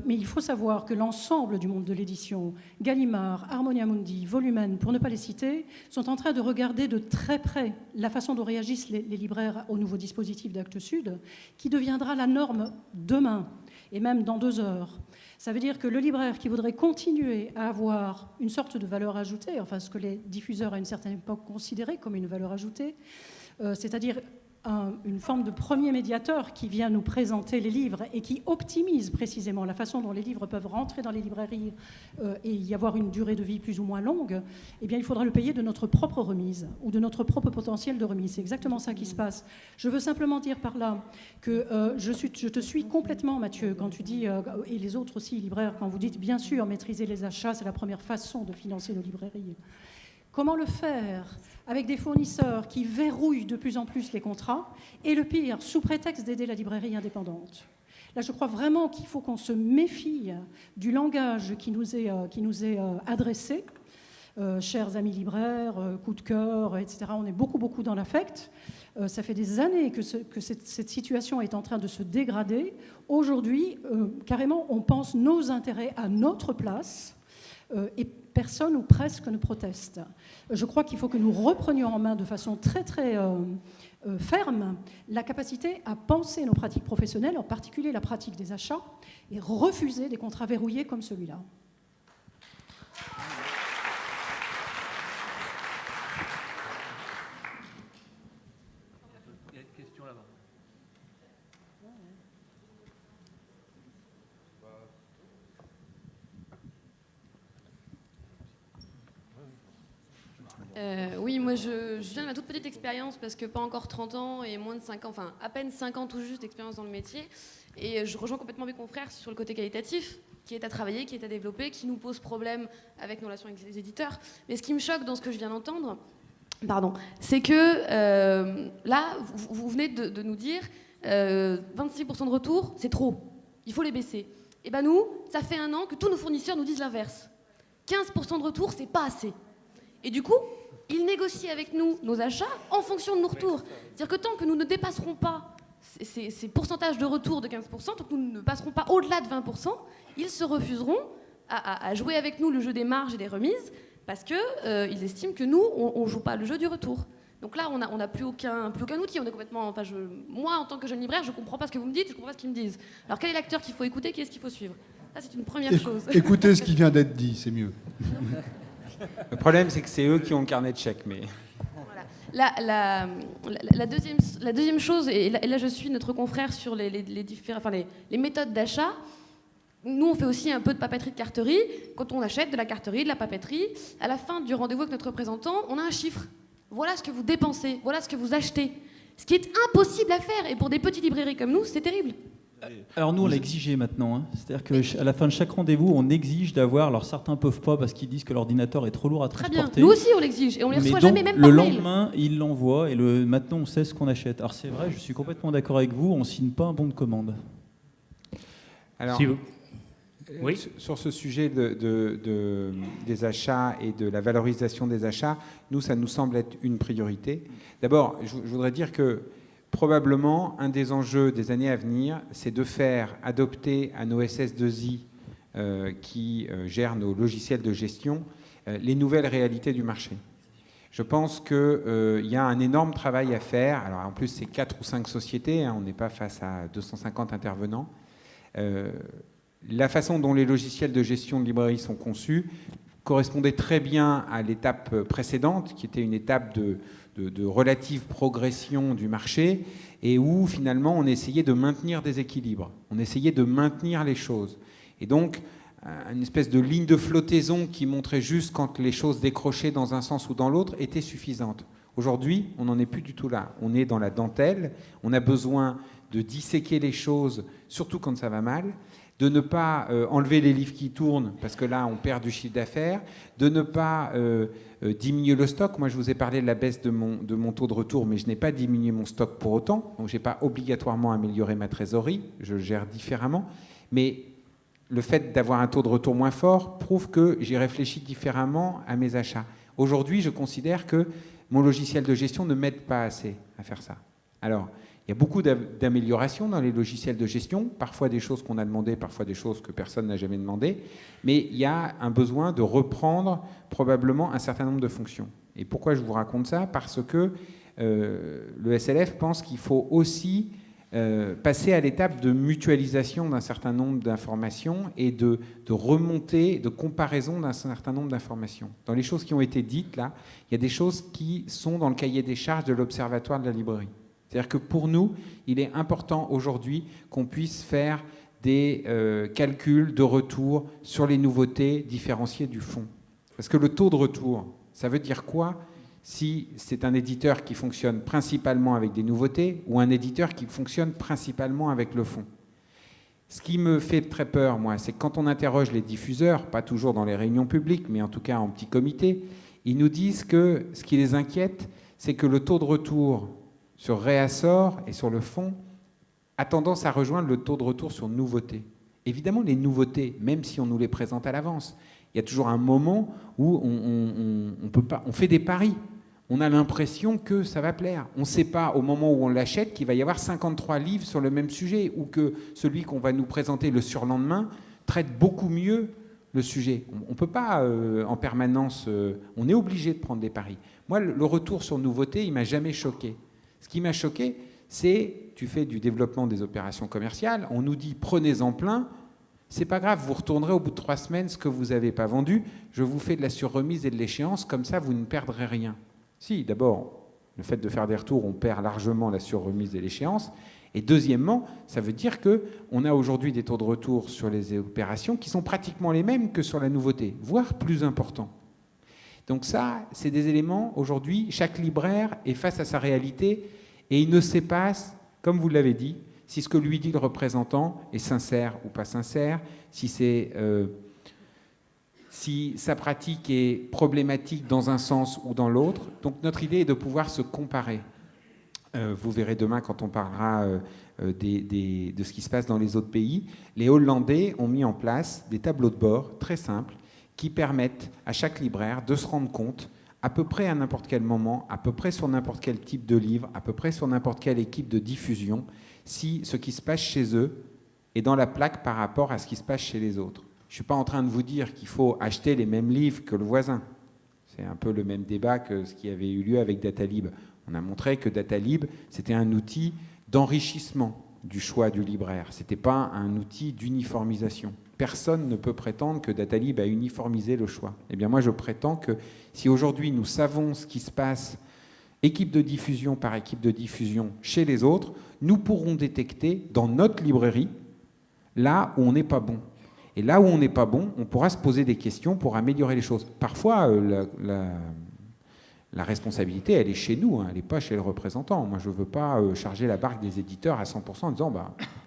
Mais il faut savoir que l'ensemble du monde de l'édition, Gallimard, Harmonia Mundi, Volumen, pour ne pas les citer, sont en train de regarder de très près la façon dont réagissent les libraires au nouveau dispositif d'Actes Sud, qui deviendra la norme demain et même dans 2 heures. Ça veut dire que le libraire qui voudrait continuer à avoir une sorte de valeur ajoutée, enfin ce que les diffuseurs à une certaine époque considéraient comme une valeur ajoutée, c'est-à-dire une forme de premier médiateur qui vient nous présenter les livres et qui optimise précisément la façon dont les livres peuvent rentrer dans les librairies et y avoir une durée de vie plus ou moins longue, eh bien, il faudra le payer de notre propre remise ou de notre propre potentiel de remise. C'est exactement ça qui se passe. Je veux simplement dire par là que je te suis complètement, Mathieu, quand tu dis, et les autres aussi, libraires, quand vous dites, bien sûr, maîtriser les achats, c'est la première façon de financer nos librairies. Comment le faire avec des fournisseurs qui verrouillent de plus en plus les contrats et le pire, sous prétexte d'aider la librairie indépendante. Là, je crois vraiment qu'il faut qu'on se méfie du langage qui nous est adressé. Chers amis libraires, coup de cœur, etc. On est beaucoup dans l'affect. Ça fait des années que cette situation est en train de se dégrader. Aujourd'hui, carrément, on pense nos intérêts à notre place et personne ou presque ne proteste. Je crois qu'il faut que nous reprenions en main de façon très ferme la capacité à penser nos pratiques professionnelles, en particulier la pratique des achats, et refuser des contrats verrouillés comme celui-là. Il y a une question là-bas. Oui, moi je viens de ma toute petite expérience parce que pas encore 30 ans et moins de 5 ans, enfin à peine 5 ans tout juste d'expérience dans le métier. Et je rejoins complètement mes confrères sur le côté qualitatif, qui est à travailler, qui est à développer, qui nous pose problème avec nos relations avec les éditeurs. Mais ce qui me choque dans ce que je viens d'entendre, c'est que là, vous venez de nous dire 26% de retour, c'est trop, il faut les baisser. Et ben nous, ça fait 1 an que tous nos fournisseurs nous disent l'inverse. 15% de retour, c'est pas assez. Et du coup, ils négocient avec nous nos achats en fonction de nos retours. C'est-à-dire que tant que nous ne dépasserons pas ces pourcentages de retour de 15%, tant que nous ne passerons pas au-delà de 20%, ils se refuseront à jouer avec nous le jeu des marges et des remises parce qu'ils estiment que nous, on ne joue pas le jeu du retour. Donc là, on n'a plus aucun outil. On est complètement, moi, en tant que jeune libraire, je ne comprends pas ce que vous me dites, je ne comprends pas ce qu'ils me disent. Alors quel est l'acteur qu'il faut écouter, qui est-ce qu'il faut suivre? Ça, c'est une première chose. Écoutez ce qui vient d'être dit, c'est mieux. Le problème, c'est que c'est eux qui ont le carnet de chèques. Mais... Voilà. La deuxième chose, et là je suis notre confrère sur les méthodes d'achat. Nous, on fait aussi un peu de papeterie de carterie. Quand on achète de la carterie, de la papeterie, à la fin du rendez-vous avec notre représentant, on a un chiffre. Voilà ce que vous dépensez, voilà ce que vous achetez. Ce qui est impossible à faire. Et pour des petites librairies comme nous, c'est terrible. Alors nous, on l'a exigé maintenant. Hein. C'est-à-dire qu'à la fin de chaque rendez-vous, on exige d'avoir... Alors certains ne peuvent pas parce qu'ils disent que l'ordinateur est trop lourd à transporter. Très bien. Nous aussi, on l'exige. Et on ne les reçoit jamais, même le par mail. lendemain, ils l'envoient et maintenant, on sait ce qu'on achète. Alors c'est vrai, je suis complètement d'accord avec vous, on ne signe pas un bon de commande. Alors, oui. Sur ce sujet des achats et de la valorisation des achats, nous, ça nous semble être une priorité. D'abord, je voudrais dire que probablement, un des enjeux des années à venir, c'est de faire adopter à nos SS2I qui gèrent nos logiciels de gestion les nouvelles réalités du marché. Je pense qu'il y a un énorme travail à faire. Alors, en plus, c'est 4 ou 5 sociétés, hein, on n'est pas face à 250 intervenants. La façon dont les logiciels de gestion de librairie sont conçus correspondait très bien à l'étape précédente, qui était une étape de relative progression du marché, et où finalement on essayait de maintenir des équilibres, on essayait de maintenir les choses. Et donc, une espèce de ligne de flottaison qui montrait juste quand les choses décrochaient dans un sens ou dans l'autre était suffisante. Aujourd'hui, on n'en est plus du tout là. On est dans la dentelle, on a besoin de disséquer les choses, surtout quand ça va mal, de ne pas enlever les livres qui tournent, parce que là, on perd du chiffre d'affaires, de ne pas diminuer le stock. Moi, je vous ai parlé de la baisse de mon taux de retour, mais je n'ai pas diminué mon stock pour autant, donc je n'ai pas obligatoirement amélioré ma trésorerie, je le gère différemment. Mais le fait d'avoir un taux de retour moins fort prouve que j'ai réfléchi différemment à mes achats. Aujourd'hui, je considère que mon logiciel de gestion ne m'aide pas assez à faire ça. Alors, Il y a beaucoup d'améliorations dans les logiciels de gestion, parfois des choses qu'on a demandées, parfois des choses que personne n'a jamais demandées, mais il y a un besoin de reprendre probablement un certain nombre de fonctions. Et pourquoi je vous raconte ça? Parce que le SLF pense qu'il faut aussi passer à l'étape de mutualisation d'un certain nombre d'informations et de remontée, de comparaison d'un certain nombre d'informations. Dans les choses qui ont été dites, là, il y a des choses qui sont dans le cahier des charges de l'Observatoire de la librairie. C'est-à-dire que pour nous, il est important aujourd'hui qu'on puisse faire des calculs de retour sur les nouveautés différenciées du fond. Parce que le taux de retour, ça veut dire quoi si c'est un éditeur qui fonctionne principalement avec des nouveautés ou un éditeur qui fonctionne principalement avec le fond? Ce qui me fait très peur, moi, c'est que quand on interroge les diffuseurs, pas toujours dans les réunions publiques, mais en tout cas en petit comité, ils nous disent que ce qui les inquiète, c'est que le taux de retour sur réassort et sur le fond a tendance à rejoindre le taux de retour sur nouveautés. Évidemment, les nouveautés, même si on nous les présente à l'avance, il y a toujours un moment où on fait des paris. On a l'impression que ça va plaire. On ne sait pas au moment où on l'achète qu'il va y avoir 53 livres sur le même sujet ou que celui qu'on va nous présenter le surlendemain traite beaucoup mieux le sujet. On ne peut pas en permanence... on est obligé de prendre des paris. Moi, le retour sur nouveauté, il ne m'a jamais choqué. Ce qui m'a choqué, c'est, tu fais du développement des opérations commerciales, on nous dit prenez-en plein, c'est pas grave, vous retournerez au bout de 3 semaines ce que vous n'avez pas vendu, je vous fais de la surremise et de l'échéance, comme ça vous ne perdrez rien. Si, d'abord, le fait de faire des retours, on perd largement la surremise et l'échéance, et deuxièmement, ça veut dire qu'on a aujourd'hui des taux de retour sur les opérations qui sont pratiquement les mêmes que sur la nouveauté, voire plus importants. Donc ça, c'est des éléments, aujourd'hui, chaque libraire est face à sa réalité et il ne sait pas, comme vous l'avez dit, si ce que lui dit le représentant est sincère ou pas sincère, si sa pratique est problématique dans un sens ou dans l'autre. Donc notre idée est de pouvoir se comparer. Vous verrez demain quand on parlera de ce qui se passe dans les autres pays. Les Hollandais ont mis en place des tableaux de bord très simples qui permettent à chaque libraire de se rendre compte, à peu près à n'importe quel moment, à peu près sur n'importe quel type de livre, à peu près sur n'importe quelle équipe de diffusion, si ce qui se passe chez eux est dans la plaque par rapport à ce qui se passe chez les autres. Je ne suis pas en train de vous dire qu'il faut acheter les mêmes livres que le voisin. C'est un peu le même débat que ce qui avait eu lieu avec Datalib. On a montré que Datalib, c'était un outil d'enrichissement du choix du libraire. Ce n'était pas un outil d'uniformisation. Personne ne peut prétendre que Datalib a uniformisé le choix. Eh bien, moi, je prétends que si aujourd'hui nous savons ce qui se passe équipe de diffusion par équipe de diffusion chez les autres, nous pourrons détecter dans notre librairie là où on n'est pas bon. Et là où on n'est pas bon, on pourra se poser des questions pour améliorer les choses. Parfois, la responsabilité, elle est chez nous, hein, elle n'est pas chez le représentant. Moi, je ne veux pas charger la barque des éditeurs à 100% en disant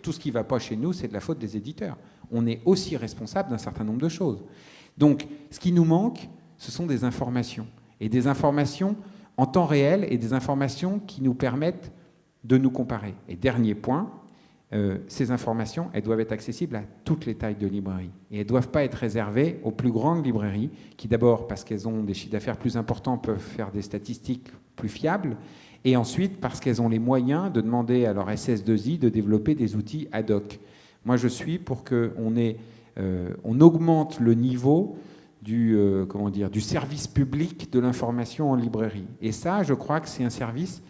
tout ce qui ne va pas chez nous, c'est de la faute des éditeurs. On est aussi responsable d'un certain nombre de choses. Donc, ce qui nous manque, ce sont des informations. Et des informations en temps réel et des informations qui nous permettent de nous comparer. Et dernier point, ces informations, elles doivent être accessibles à toutes les tailles de librairies. Et elles ne doivent pas être réservées aux plus grandes librairies, qui d'abord, parce qu'elles ont des chiffres d'affaires plus importants, peuvent faire des statistiques plus fiables, et ensuite parce qu'elles ont les moyens de demander à leur SS2I de développer des outils ad hoc. Moi, je suis pour qu'on augmente le niveau du service public de l'information en librairie. Et ça, je crois que c'est un service,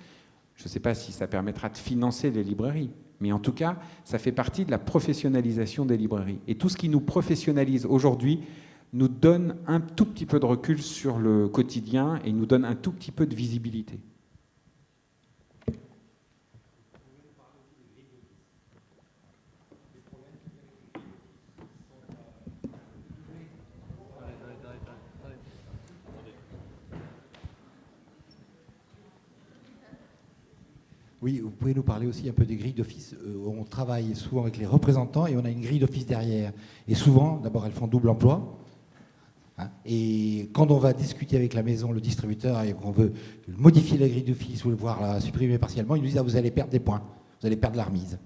je ne sais pas si ça permettra de financer les librairies, mais en tout cas, ça fait partie de la professionnalisation des librairies. Et tout ce qui nous professionnalise aujourd'hui nous donne un tout petit peu de recul sur le quotidien et nous donne un tout petit peu de visibilité. Oui, vous pouvez nous parler aussi un peu des grilles d'office. On travaille souvent avec les représentants et on a une grille d'office derrière. Et souvent, d'abord, elles font double emploi. Hein, et quand on va discuter avec la maison, le distributeur, et qu'on veut modifier la grille d'office ou voire la supprimer partiellement, ils nous disent vous allez perdre des points, vous allez perdre la remise.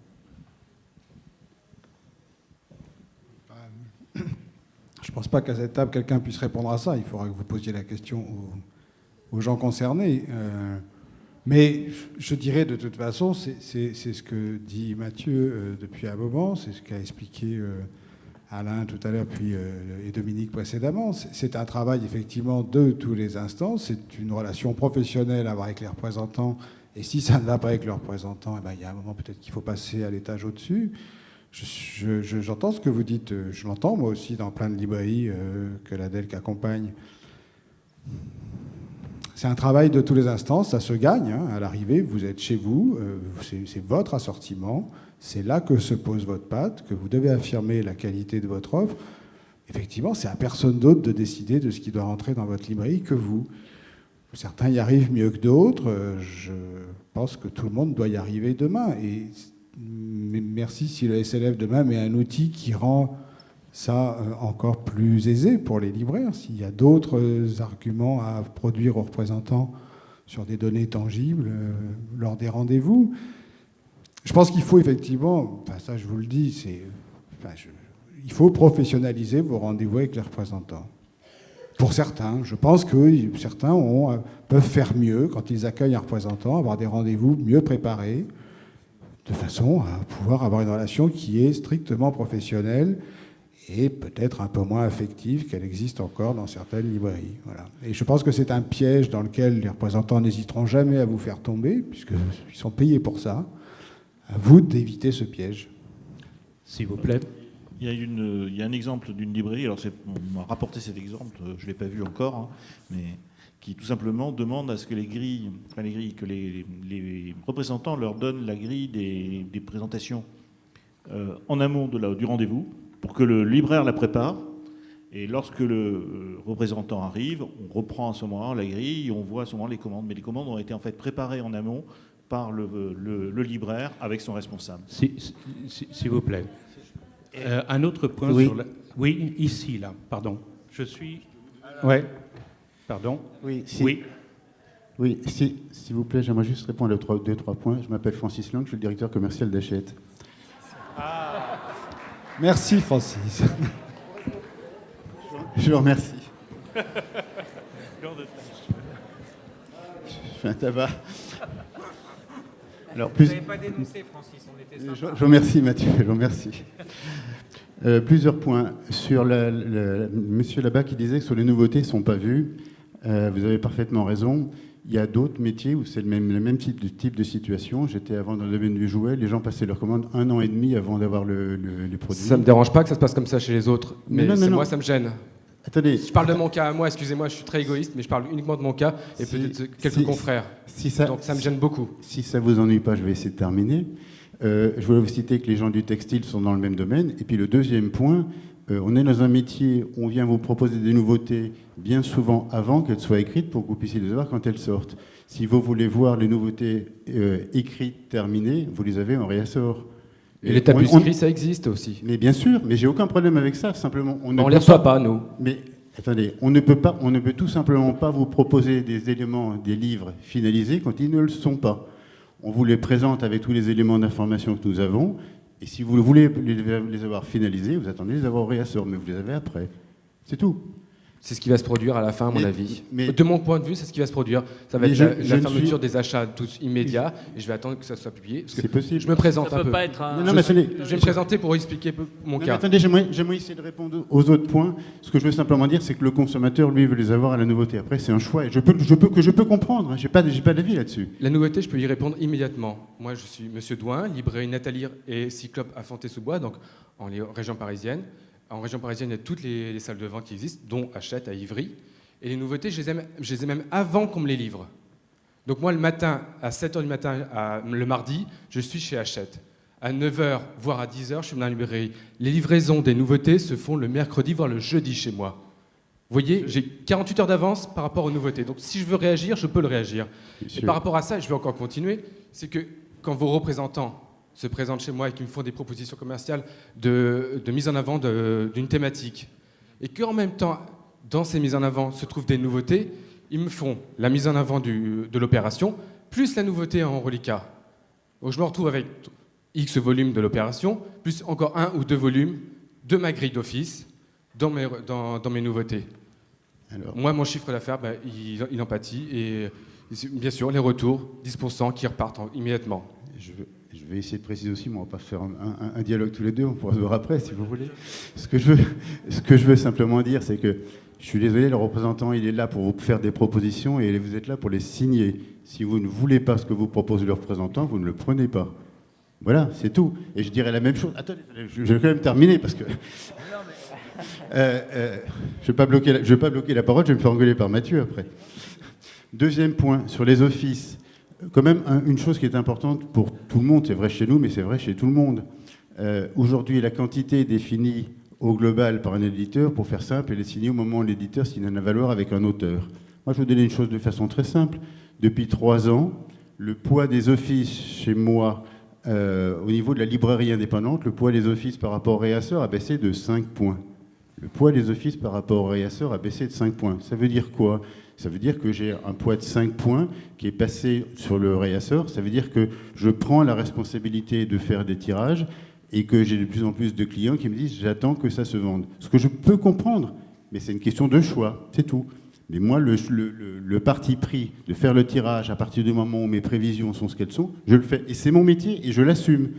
Je ne pense pas qu'à cette table, quelqu'un puisse répondre à ça. Il faudra que vous posiez la question aux gens concernés. Mais je dirais de toute façon, c'est ce que dit Mathieu depuis un moment, c'est ce qu'a expliqué Alain tout à l'heure, puis et Dominique précédemment. C'est un travail effectivement de tous les instants, c'est une relation professionnelle à avoir avec les représentants, et si ça ne va pas avec leurs représentants, eh ben, il y a un moment peut-être qu'il faut passer à l'étage au-dessus. J'entends ce que vous dites, je l'entends moi aussi dans plein de librairies que la DELC accompagne. C'est un travail de tous les instants, ça se gagne. Hein, à l'arrivée, vous êtes chez vous, c'est votre assortiment, c'est là que se pose votre patte, que vous devez affirmer la qualité de votre offre. Effectivement, c'est à personne d'autre de décider de ce qui doit rentrer dans votre librairie que vous. Certains y arrivent mieux que d'autres. Je pense que tout le monde doit y arriver demain. Et merci si le SLF demain met un outil qui rend ça encore plus aisé pour les libraires. S'il y a d'autres arguments à produire aux représentants sur des données tangibles lors des rendez-vous, je pense qu'il faut effectivement, enfin ça je vous le dis, il faut professionnaliser vos rendez-vous avec les représentants. Pour certains, je pense que certains peuvent faire mieux quand ils accueillent un représentant, avoir des rendez-vous mieux préparés, de façon à pouvoir avoir une relation qui est strictement professionnelle et peut-être un peu moins affective qu'elle existe encore dans certaines librairies. Voilà. Et je pense que c'est un piège dans lequel les représentants n'hésiteront jamais à vous faire tomber, puisqu'ils sont payés pour ça. À vous d'éviter ce piège. S'il vous plaît. Il y a un exemple d'une librairie, alors on m'a rapporté cet exemple, je ne l'ai pas vu encore, hein, mais qui tout simplement demande à ce que que les représentants leur donnent la grille des présentations en amont du rendez-vous, pour que le libraire la prépare. Et lorsque le représentant arrive, on reprend à ce moment-là la grille, et on voit à ce moment les commandes. Mais les commandes ont été en fait préparées en amont par le libraire avec son responsable. S'il vous plaît. Un autre point sur la... Oui, ici, là, pardon. Je suis... Ouais, pardon. Oui, s'il vous plaît, j'aimerais juste répondre à deux, trois points. Je m'appelle Francis Lang, je suis le directeur commercial d'Hachette. Merci Francis. Je vous remercie. Je fais un tabac. Alors, Vous n'avez pas dénoncé, Francis, on était sympa. Je vous remercie, Mathieu, je vous remercie. Plusieurs points. Sur monsieur là-bas qui disait que sur les nouveautés ne sont pas vues, vous avez parfaitement raison. Il y a d'autres métiers où c'est le même type de situation. J'étais avant dans le domaine du jouet, les gens passaient leurs commandes 1 an et demi avant d'avoir les produits. Ça ne me dérange pas que ça se passe comme ça chez les autres, mais non, moi ça me gêne. Attendez. Je parle de mon cas à moi, excusez-moi, je suis très égoïste, mais je parle uniquement de mon cas et peut-être quelques confrères. Donc ça me gêne beaucoup. Si ça ne vous ennuie pas, je vais essayer de terminer. Je voulais vous citer que les gens du textile sont dans le même domaine. Et puis le deuxième point, on est dans un métier où on vient vous proposer des nouveautés bien souvent avant qu'elles soient écrites pour que vous puissiez les avoir quand elles sortent. Si vous voulez voir les nouveautés écrites, terminées, vous les avez en réassort. Et les tapisseries, ça existe aussi. Mais bien sûr, mais j'ai aucun problème avec ça. Simplement, on ne les reçoit pas, nous. Mais attendez, on ne peut tout simplement pas vous proposer des éléments, des livres finalisés quand ils ne le sont pas. On vous les présente avec tous les éléments d'information que nous avons. Et si vous voulez les avoir finalisés, vous attendez les avoir au réassort, mais vous les avez après. C'est tout. C'est ce qui va se produire à la fin, à mon avis. De mon point de vue, c'est ce qui va se produire. Ça va être la fermeture des achats tous immédiats, et je vais attendre que ça soit publié. C'est possible. Je me présente ça un peut peu. Pas être un... Je vais me présenter pour expliquer mon cas. Attendez, j'aimerais essayer de répondre aux autres points. Ce que je veux simplement dire, c'est que le consommateur, lui, veut les avoir à la nouveauté. Après, c'est un choix. Et je peux comprendre. Hein. J'ai pas d'avis là-dessus. La nouveauté, je peux y répondre immédiatement. Moi, je suis Monsieur Douin, librairie Nathalie et Cyclope à Fontaine-sous-Bois, donc en région parisienne. En région parisienne, il y a toutes les salles de vente qui existent, dont Hachette à Ivry. Et les nouveautés, je les ai même avant qu'on me les livre. Donc moi, le matin, à 7h du matin, le mardi, je suis chez Hachette. À 9h, voire à 10h, je suis dans la librairie. Les livraisons des nouveautés se font le mercredi, voire le jeudi chez moi. Vous voyez, j'ai 48 heures d'avance par rapport aux nouveautés. Donc si je veux réagir, je peux le réagir. Et par rapport à ça, je vais encore continuer, c'est que quand vos représentants se présentent chez moi et qu'ils me font des propositions commerciales de mise en avant d'une thématique, et qu'en même temps, dans ces mises en avant se trouvent des nouveautés, ils me font la mise en avant de l'opération, plus la nouveauté en reliquat. Donc je me retrouve avec X volumes de l'opération, plus encore 1 ou 2 volumes de ma grille d'office dans mes nouveautés. Alors. Moi, mon chiffre d'affaires, il en pâtit et Bien sûr, les retours, 10% qui repartent immédiatement. Je vais essayer de préciser aussi, mais on va pas faire un dialogue tous les deux, on pourra se voir après si vous voulez. Ce que je veux simplement dire, c'est que je suis désolé, le représentant, il est là pour vous faire des propositions et vous êtes là pour les signer. Si vous ne voulez pas ce que vous propose le représentant, vous ne le prenez pas. Voilà, c'est tout. Et je dirais la même chose. Attendez, je vais quand même terminer parce que je vais pas bloquer la parole, je vais me faire engueuler par Mathieu après. Deuxième point, sur les offices. Quand même, une chose qui est importante pour tout le monde, c'est vrai chez nous, mais c'est vrai chez tout le monde. Aujourd'hui, la quantité est définie au global par un éditeur. Pour faire simple, elle est signée au moment où l'éditeur signe un avaloir avec un auteur. Moi, je vais vous donner une chose de façon très simple. Depuis 3 ans, le poids des offices chez moi, au niveau de la librairie indépendante, le poids des offices par rapport au réasseur a baissé de 5 points. Le poids des offices par rapport au réasseur a baissé de 5 points. Ça veut dire quoi ? Ça veut dire que j'ai un poids de 5 points qui est passé sur le réasseur. Ça veut dire que je prends la responsabilité de faire des tirages et que j'ai de plus en plus de clients qui me disent « j'attends que ça se vende ». Ce que je peux comprendre, mais c'est une question de choix, c'est tout. Mais moi, le parti pris de faire le tirage à partir du moment où mes prévisions sont ce qu'elles sont, je le fais. Et c'est mon métier et je l'assume.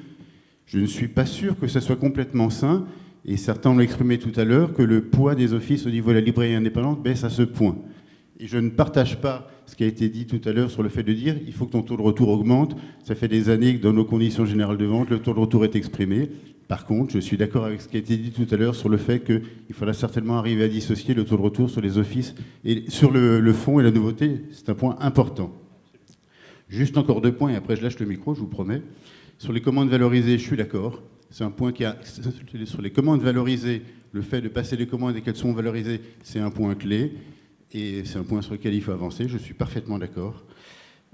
Je ne suis pas sûr que ça soit complètement sain, et certains l'ont exprimé tout à l'heure, que le poids des offices au niveau de la librairie indépendante baisse à ce point. Et je ne partage pas ce qui a été dit tout à l'heure sur le fait de dire il faut que ton taux de retour augmente. Ça fait des années que dans nos conditions générales de vente, le taux de retour est exprimé. Par contre, je suis d'accord avec ce qui a été dit tout à l'heure sur le fait qu'il faudra certainement arriver à dissocier le taux de retour sur les offices. Et sur le fond et la nouveauté, c'est un point important. Juste encore 2 points et après je lâche le micro, je vous promets. Sur les commandes valorisées, je suis d'accord. C'est un point qui a... Sur les commandes valorisées, le fait de passer les commandes et qu'elles sont valorisées, c'est un point clé. Et c'est un point sur lequel il faut avancer, je suis parfaitement d'accord.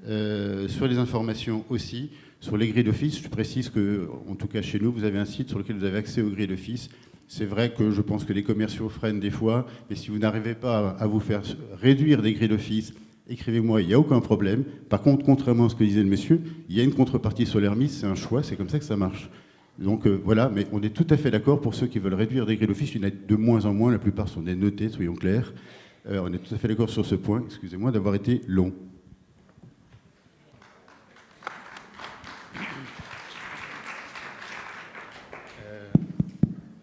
Sur les informations aussi, sur les grilles d'office, je précise que, en tout cas chez nous, vous avez un site sur lequel vous avez accès aux grilles d'office. C'est vrai que je pense que les commerciaux freinent des fois, mais si vous n'arrivez pas à vous faire réduire des grilles d'office, écrivez-moi, il n'y a aucun problème. Par contre, contrairement à ce que disait le monsieur, il y a une contrepartie sur les remises, c'est un choix, c'est comme ça que ça marche. Donc voilà, mais on est tout à fait d'accord pour ceux qui veulent réduire des grilles d'office, il y en a de moins en moins, la plupart sont des notés, soyons clairs. On est tout à fait d'accord sur ce point. Excusez-moi d'avoir été long.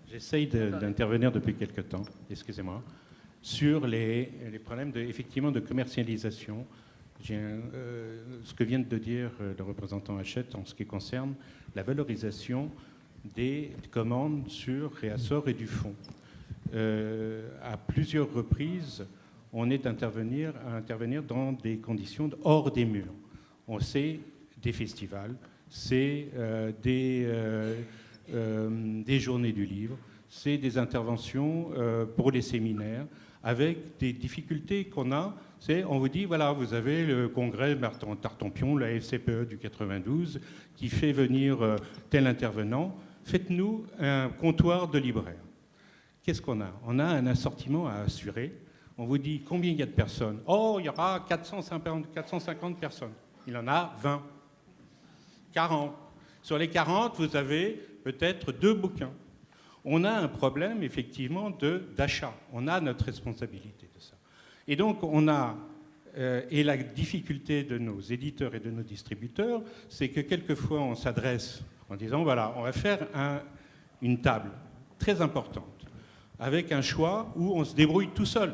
J'essaye d'intervenir depuis quelque temps, excusez-moi, sur les problèmes effectivement de commercialisation. Ce que vient de dire le représentant Hachette en ce qui concerne la valorisation des commandes sur réassort et du fonds. À plusieurs reprises, on est à intervenir dans des conditions hors des murs. On sait des festivals, c'est des journées du livre, c'est des interventions pour les séminaires, avec des difficultés qu'on a. On vous dit, voilà, vous avez le congrès Tartampion, la FCPE du 92, qui fait venir tel intervenant. Faites-nous un comptoir de libraires. Qu'est-ce qu'on a ? On a un assortiment à assurer. On vous dit combien il y a de personnes. Oh, il y aura 450 personnes. Il en a 20, 40. Sur les 40, vous avez peut-être 2 bouquins. On a un problème, effectivement, d'achat. On a notre responsabilité de ça. Et donc, on a... et la difficulté de nos éditeurs et de nos distributeurs, c'est que quelquefois, on s'adresse en disant, voilà, on va faire une table très importante, avec un choix où on se débrouille tout seul,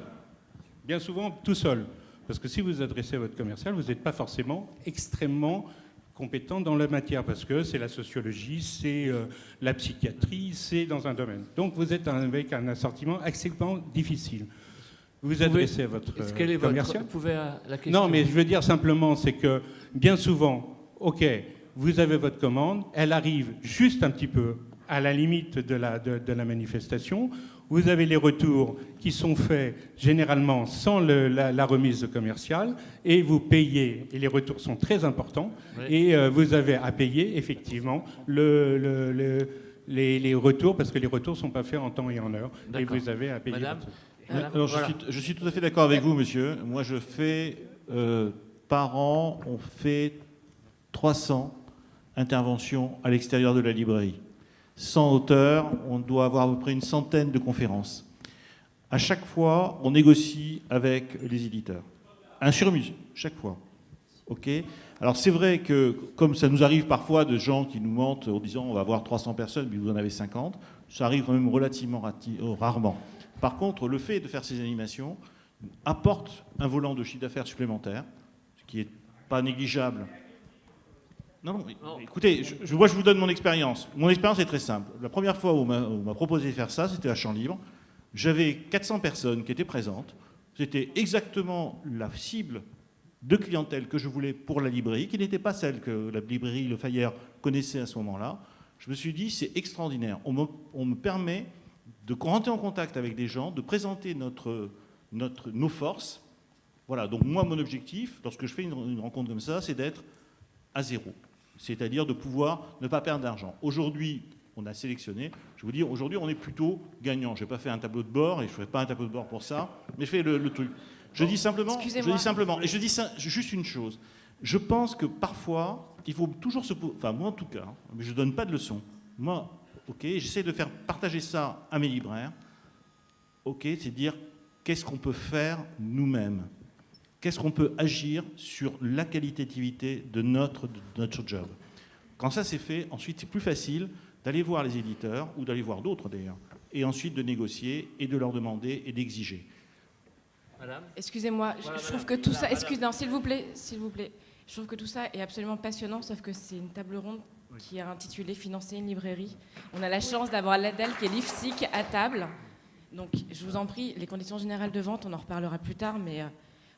bien souvent tout seul. Parce que si vous adressez à votre commercial, vous n'êtes pas forcément extrêmement compétent dans la matière, parce que c'est la sociologie, c'est la psychiatrie, c'est dans un domaine. Donc vous êtes avec un assortiment extrêmement difficile. Vous vous adressez à votre commercial. Vous pouvez la question. Non, mais je veux dire simplement, c'est que bien souvent, ok, vous avez votre commande, elle arrive juste un petit peu à la limite de la manifestation. Vous avez les retours qui sont faits généralement sans la remise commerciale et vous payez, et les retours sont très importants, oui. Et vous avez à payer effectivement les retours parce que les retours ne sont pas faits en temps et en heure. Et vous avez à payer. Madame. Alors, je suis tout à fait d'accord avec vous, monsieur. Moi, je fais, par an, on fait 300 interventions à l'extérieur de la librairie. 100 auteurs, on doit avoir à peu près une centaine de conférences. À chaque fois, on négocie avec les éditeurs. Un sur-mesure, chaque fois. Ok. Alors c'est vrai que, comme ça nous arrive parfois de gens qui nous mentent en disant on va avoir 300 personnes, mais vous en avez 50, ça arrive quand même relativement rarement. Par contre, le fait de faire ces animations apporte un volant de chiffre d'affaires supplémentaire, ce qui n'est pas négligeable. Non, écoutez, moi je vous donne mon expérience. Mon expérience est très simple. La première fois où on m'a proposé de faire ça, c'était à Champ Libre. J'avais 400 personnes qui étaient présentes. C'était exactement la cible de clientèle que je voulais pour la librairie, qui n'était pas celle que la librairie Le Fayère connaissait à ce moment-là. Je me suis dit, c'est extraordinaire. On me permet de rentrer en contact avec des gens, de présenter nos forces. Voilà, donc moi, mon objectif, lorsque je fais une rencontre comme ça, c'est d'être à zéro. C'est-à-dire de pouvoir ne pas perdre d'argent. Aujourd'hui, on a sélectionné. Je vais vous dire, aujourd'hui, on est plutôt gagnant. Je n'ai pas fait un tableau de bord, et je ne ferai pas un tableau de bord pour ça, mais je fais le truc. Je dis simplement, et je dis juste une chose. Je pense que parfois, il faut toujours se... Enfin, moi en tout cas, mais je ne donne pas de leçons. Moi, ok, j'essaie de faire partager ça à mes libraires. Ok, c'est dire qu'est-ce qu'on peut faire nous-mêmes. Qu'est-ce qu'on peut agir sur la qualitativité de notre job. Quand ça c'est fait, ensuite c'est plus facile d'aller voir les éditeurs, ou d'aller voir d'autres d'ailleurs, et ensuite de négocier, et de leur demander, et d'exiger. Excusez-moi, je trouve que tout ça... Non, s'il vous plaît. Je trouve que tout ça est absolument passionnant, sauf que c'est une table ronde qui est intitulée « Financer une librairie ». On a la chance d'avoir l'ADEL qui est l'IFSIC à table. Donc, je vous en prie, les conditions générales de vente, on en reparlera plus tard, mais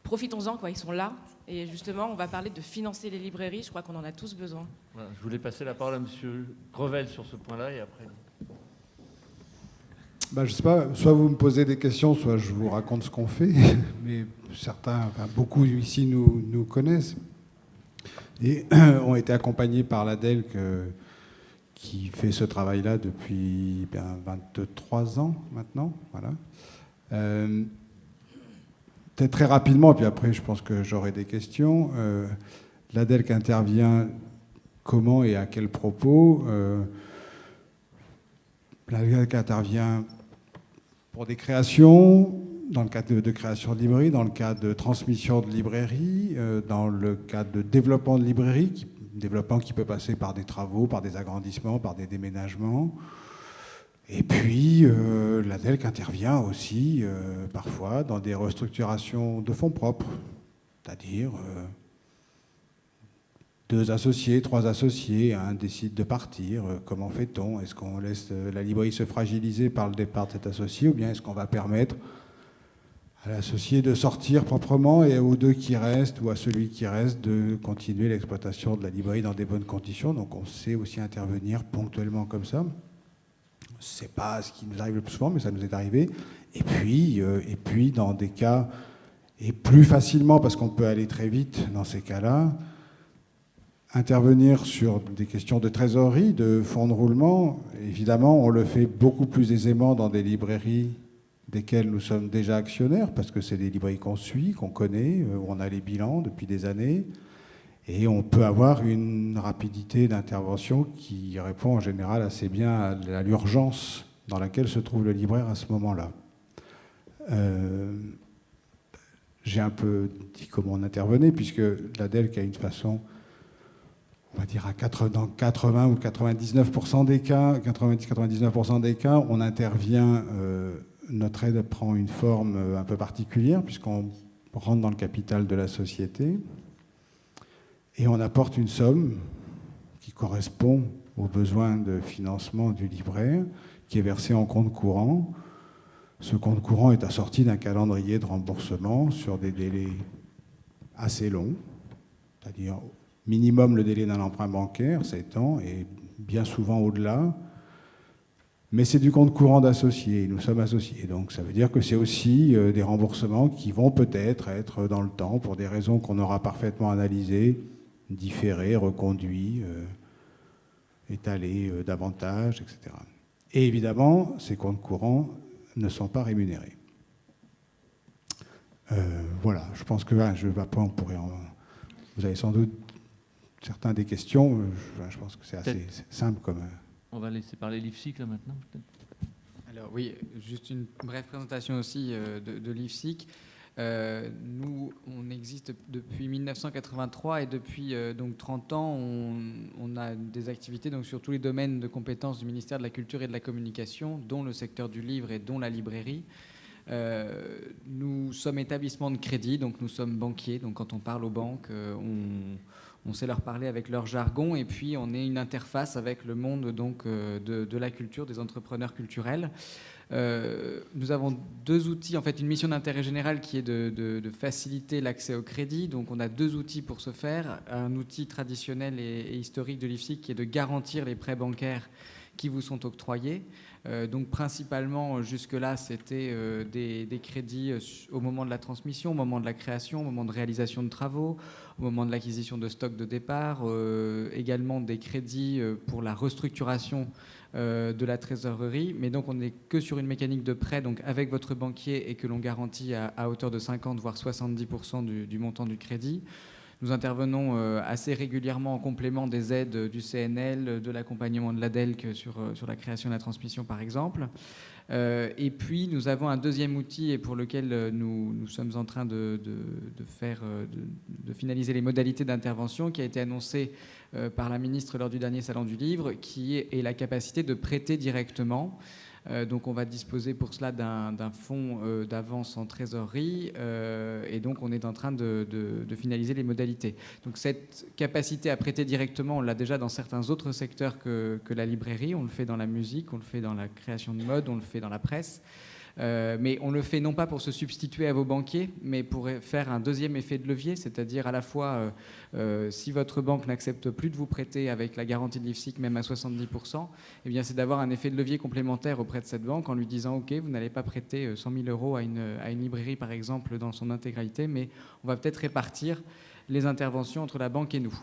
profitons-en, quoi, ils sont là. Et justement, on va parler de financer les librairies, je crois qu'on en a tous besoin. Voilà, je voulais passer la parole à M. Grevel sur ce point-là, et après... Je ne sais pas, soit vous me posez des questions, soit je vous raconte ce qu'on fait, mais certains, enfin, beaucoup ici nous connaissent et ont été accompagnés par l'ADEL qui fait ce travail-là depuis 23 ans maintenant. Voilà. Peut-être très rapidement, puis après je pense que j'aurai des questions. L'ADEL qui intervient comment et à quel propos l'ADEL qui intervient pour des créations, dans le cadre de création de librairie, dans le cadre de transmission de librairie, dans le cadre de développement de librairie, développement qui peut passer par des travaux, par des agrandissements, par des déménagements. Et puis, l'ADEL qui intervient aussi parfois dans des restructurations de fonds propres, c'est-à-dire 2 associés, 3 associés, un décide de partir, comment fait-on? Est-ce qu'on laisse la librairie se fragiliser par le départ de cet associé, ou bien est-ce qu'on va permettre à l'associé de sortir proprement et aux 2 qui restent, ou à celui qui reste, de continuer l'exploitation de la librairie dans des bonnes conditions? Donc on sait aussi intervenir ponctuellement comme ça. C'est pas ce qui nous arrive le plus souvent, mais ça nous est arrivé. Et puis dans des cas, et plus facilement, parce qu'on peut aller très vite dans ces cas-là, intervenir sur des questions de trésorerie, de fonds de roulement. Évidemment, on le fait beaucoup plus aisément dans des librairies desquelles nous sommes déjà actionnaires, parce que c'est des librairies qu'on suit, qu'on connaît, où on a les bilans depuis des années, et on peut avoir une rapidité d'intervention qui répond en général assez bien à l'urgence dans laquelle se trouve le libraire à ce moment-là. J'ai un peu dit comment on intervenait, puisque l'ADEL qui a une façon... on va dire dans 80 ou 99% des cas, 90-99% des cas, on intervient, notre aide prend une forme un peu particulière, puisqu'on rentre dans le capital de la société, et on apporte une somme qui correspond aux besoins de financement du libraire, qui est versée en compte courant. Ce compte courant est assorti d'un calendrier de remboursement sur des délais assez longs, c'est-à-dire minimum le délai d'un emprunt bancaire, 7 ans, et bien souvent au-delà. Mais c'est du compte courant d'associés, nous sommes associés. Donc ça veut dire que c'est aussi des remboursements qui vont peut-être être dans le temps, pour des raisons qu'on aura parfaitement analysées, différés, reconduits, étalés davantage, etc. Et évidemment, ces comptes courants ne sont pas rémunérés. Voilà, je pense que je ne vais pas, on pourrait vous avez sans doute certaines des questions, je pense que c'est assez simple comme... On va laisser parler l'IFSIC là maintenant, peut-être. Alors oui, juste une brève présentation aussi de l'IFSIC. Nous, on existe depuis 1983 et depuis donc 30 ans, on a des activités donc, sur tous les domaines de compétences du ministère de la Culture et de la Communication, dont le secteur du livre et dont la librairie. Nous sommes établissement de crédit, donc nous sommes banquiers. Donc quand on parle aux banques, on sait leur parler avec leur jargon, et puis on est une interface avec le monde donc, de la culture, des entrepreneurs culturels. Nous avons deux outils, en fait une mission d'intérêt général qui est de faciliter l'accès au crédit. Donc on a deux outils pour ce faire. Un outil traditionnel et historique de l'IFSIC qui est de garantir les prêts bancaires qui vous sont octroyés. Donc principalement, jusque-là, c'était des crédits au moment de la transmission, au moment de la création, au moment de réalisation de travaux, au moment de l'acquisition de stock de départ, également des crédits pour la restructuration de la trésorerie. Mais donc on n'est que sur une mécanique de prêt donc avec votre banquier et que l'on garantit à hauteur de 50 voire 70% du montant du crédit. Nous intervenons assez régulièrement en complément des aides du CNL, de l'accompagnement de l'ADELC sur la création et la transmission, par exemple. Et puis, nous avons un deuxième outil et pour lequel nous sommes en train de finaliser les modalités d'intervention qui a été annoncé par la ministre lors du dernier Salon du Livre, qui est la capacité de prêter directement. Donc on va disposer pour cela d'un fonds d'avance en trésorerie et donc on est en train de finaliser les modalités. Donc cette capacité à prêter directement, on l'a déjà dans certains autres secteurs que la librairie. On le fait dans la musique, on le fait dans la création de mode, on le fait dans la presse. Mais on le fait non pas pour se substituer à vos banquiers, mais pour faire un deuxième effet de levier, c'est-à-dire à la fois si votre banque n'accepte plus de vous prêter avec la garantie de l'IFSIC, même à 70%, eh bien c'est d'avoir un effet de levier complémentaire auprès de cette banque en lui disant ok, vous n'allez pas prêter 100 000 € à une librairie par exemple dans son intégralité, mais on va peut-être répartir les interventions entre la banque et nous.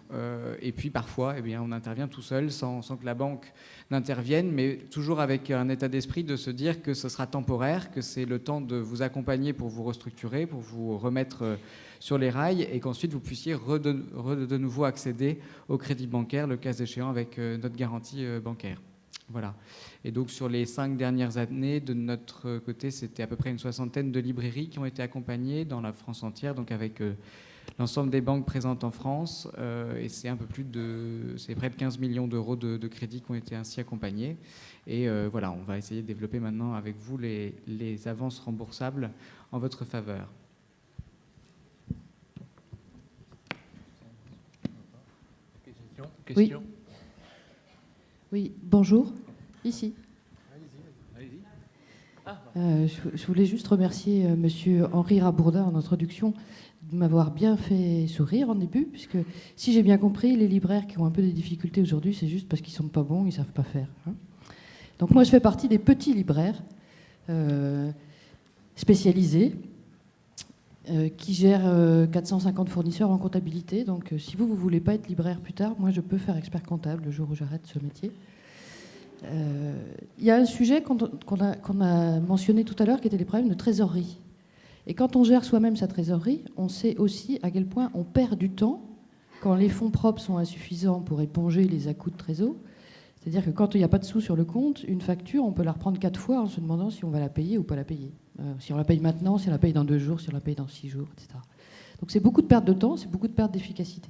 Et puis parfois, eh bien, on intervient tout seul sans que la banque n'intervienne, mais toujours avec un état d'esprit de se dire que ce sera temporaire, que c'est le temps de vous accompagner pour vous restructurer, pour vous remettre sur les rails, et qu'ensuite vous puissiez de nouveau accéder au crédit bancaire, le cas échéant, avec notre garantie bancaire. Voilà. Et donc sur les 5 dernières années, de notre côté, c'était à peu près une 60aine de librairies qui ont été accompagnées dans la France entière, donc avec l'ensemble des banques présentes en France, et c'est près de 15 millions d'euros de crédits qui ont été ainsi accompagnés. Et voilà, on va essayer de développer maintenant avec vous les avances remboursables en votre faveur. Question. Oui, bonjour. Ici. Je voulais juste remercier Monsieur Henri Rabourdin en introduction de m'avoir bien fait sourire en début, puisque si j'ai bien compris, les libraires qui ont un peu des difficultés aujourd'hui, c'est juste parce qu'ils sont pas bons, ils savent pas faire. Hein. Donc moi, je fais partie des petits libraires spécialisés qui gèrent 450 fournisseurs en comptabilité. Donc si vous voulez pas être libraire plus tard, moi je peux faire expert comptable le jour où j'arrête ce métier. Il y a un sujet qu'on a mentionné tout à l'heure qui était les problèmes de trésorerie. Et quand on gère soi-même sa trésorerie, on sait aussi à quel point on perd du temps quand les fonds propres sont insuffisants pour éponger les à-coups de trésor. C'est-à-dire que quand il n'y a pas de sous sur le compte, une facture, on peut la reprendre 4 fois en se demandant si on va la payer ou pas la payer. Si on la paye maintenant, si on la paye dans 2 jours, si on la paye dans 6 jours, etc. Donc c'est beaucoup de perte de temps, c'est beaucoup de perte d'efficacité.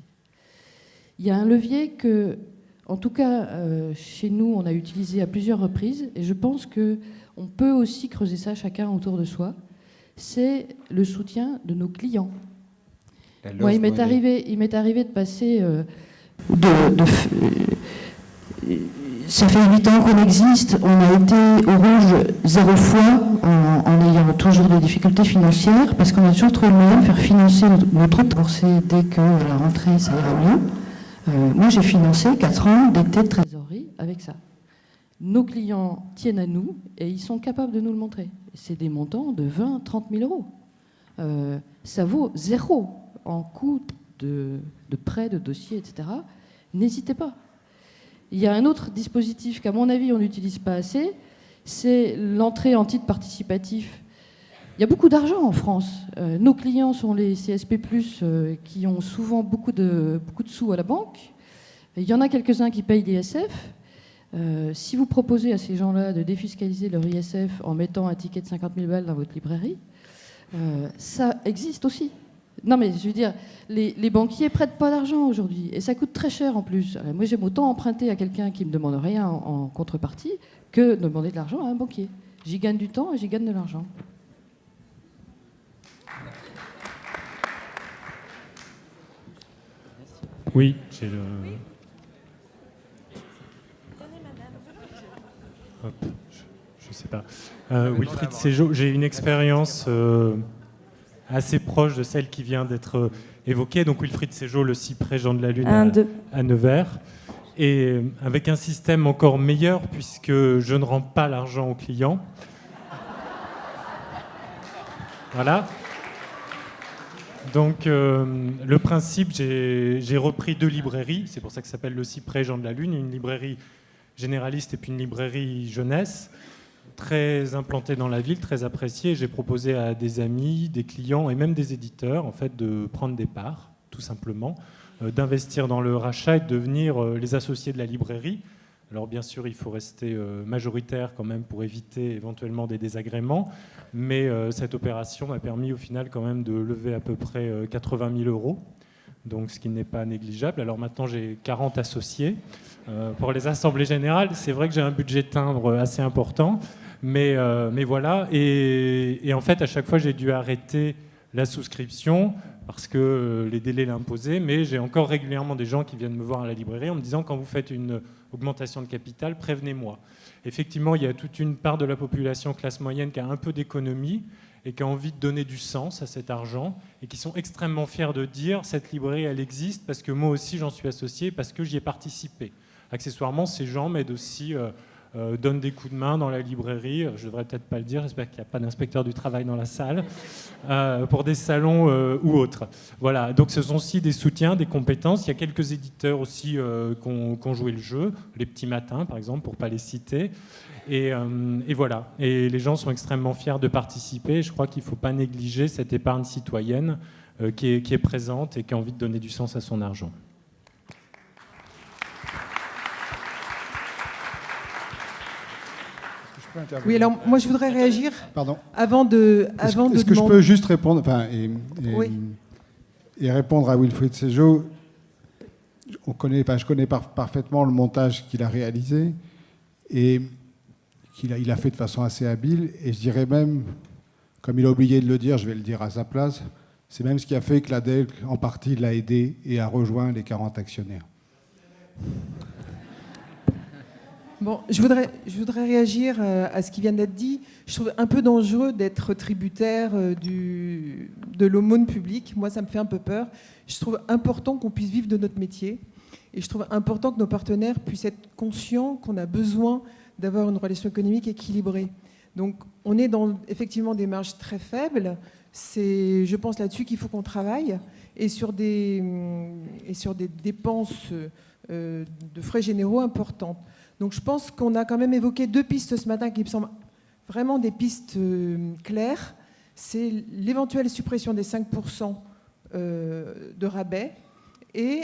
Il y a un levier que, en tout cas, chez nous, on a utilisé à plusieurs reprises, et je pense qu'on peut aussi creuser ça chacun autour de soi, c'est le soutien de nos clients. Moi, il m'est arrivé de passer ça fait 8 ans qu'on existe, on a été au rouge 0 fois en ayant toujours des difficultés financières, parce qu'on a toujours trouvé le moyen de faire financer notre bourse dès que la rentrée, ça ira mieux. Moi, j'ai financé 4 ans d'été de trésorerie avec ça. Nos clients tiennent à nous et ils sont capables de nous le montrer. C'est des montants de 20 000, 30 000 €. Ça vaut 0 en coût de prêt, de dossier, etc. N'hésitez pas. Il y a un autre dispositif qu'à mon avis on n'utilise pas assez, c'est l'entrée en titre participatif. Il y a beaucoup d'argent en France. Nos clients sont les CSP+, qui ont souvent beaucoup de sous à la banque. Il y en a quelques-uns qui payent l'ISF. Si vous proposez à ces gens-là de défiscaliser leur ISF en mettant un ticket de 50 000 balles dans votre librairie, Ça existe aussi. Non, mais je veux dire, les banquiers prêtent pas d'argent aujourd'hui, et ça coûte très cher en plus. Alors, moi, j'aime autant emprunter à quelqu'un qui me demande rien en contrepartie que de demander de l'argent à un banquier. J'y gagne du temps et j'y gagne de l'argent. Oui, j'ai le... Hop, je sais pas. Wilfried Séjot, j'ai une expérience assez proche de celle qui vient d'être évoquée. Donc Wilfried Séjot, le cyprès Jean de la Lune à Nevers. Et avec un système encore meilleur, puisque je ne rends pas l'argent au client. Voilà. Donc le principe, j'ai repris 2 librairies, c'est pour ça que ça s'appelle le cyprès Jean de la Lune, une librairie généraliste et puis une librairie jeunesse, très implantée dans la ville, très appréciée. J'ai proposé à des amis, des clients et même des éditeurs en fait, de prendre des parts, tout simplement, d'investir dans le rachat et de devenir les associés de la librairie. Alors bien sûr, il faut rester majoritaire quand même pour éviter éventuellement des désagréments, mais cette opération m'a permis au final quand même de lever à peu près 80 000 €, donc ce qui n'est pas négligeable. Alors maintenant, j'ai 40 associés. Pour les assemblées générales, c'est vrai que j'ai un budget timbre assez important, mais voilà. Et en fait, à chaque fois, j'ai dû arrêter la souscription parce que les délais l'imposaient, mais j'ai encore régulièrement des gens qui viennent me voir à la librairie en me disant « quand vous faites une augmentation de capital, prévenez-moi ». Effectivement, il y a toute une part de la population classe moyenne qui a un peu d'économie et qui a envie de donner du sens à cet argent et qui sont extrêmement fiers de dire « cette librairie, elle existe parce que moi aussi j'en suis associé, parce que j'y ai participé ». Accessoirement, ces gens m'aident aussi, donnent des coups de main dans la librairie. Je ne devrais peut-être pas le dire, j'espère qu'il n'y a pas d'inspecteur du travail dans la salle, pour des salons ou autres. Voilà, donc ce sont aussi des soutiens, des compétences. Il y a quelques éditeurs aussi qui ont joué le jeu, Les Petits Matins par exemple, pour ne pas les citer. Et voilà, et les gens sont extrêmement fiers de participer. Je crois qu'il ne faut pas négliger cette épargne citoyenne qui est présente et qui a envie de donner du sens à son argent. Oui, alors moi je voudrais réagir. Pardon. Est-ce que je peux juste répondre, oui. et répondre à Wilfried Séjot. Je connais parfaitement le montage qu'il a réalisé et qu'il a fait de façon assez habile. Et je dirais même, comme il a oublié de le dire, je vais le dire à sa place, c'est même ce qui a fait que l'ADEC, en partie, l'a aidé et a rejoint les 40 actionnaires. Bon, je voudrais réagir à ce qui vient d'être dit. Je trouve un peu dangereux d'être tributaire de l'aumône publique. Moi, ça me fait un peu peur. Je trouve important qu'on puisse vivre de notre métier. Et je trouve important que nos partenaires puissent être conscients qu'on a besoin d'avoir une relation économique équilibrée. Donc, on est dans effectivement des marges très faibles. C'est, je pense, là-dessus qu'il faut qu'on travaille. Et sur des dépenses de frais généraux importantes. Donc je pense qu'on a quand même évoqué 2 pistes ce matin qui me semblent vraiment des pistes claires. C'est l'éventuelle suppression des 5% de rabais et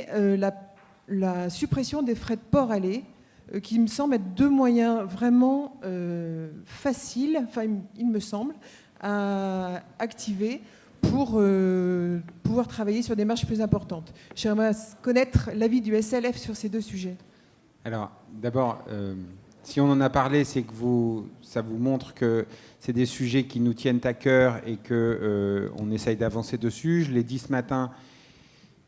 la suppression des frais de port-aller, qui me semblent être 2 moyens vraiment faciles, enfin il me semble, à activer pour pouvoir travailler sur des marges plus importantes. J'aimerais connaître l'avis du SLF sur ces 2 sujets. Alors, d'abord, si on en a parlé, c'est que ça vous montre que c'est des sujets qui nous tiennent à cœur et qu'on essaye d'avancer dessus. Je l'ai dit ce matin,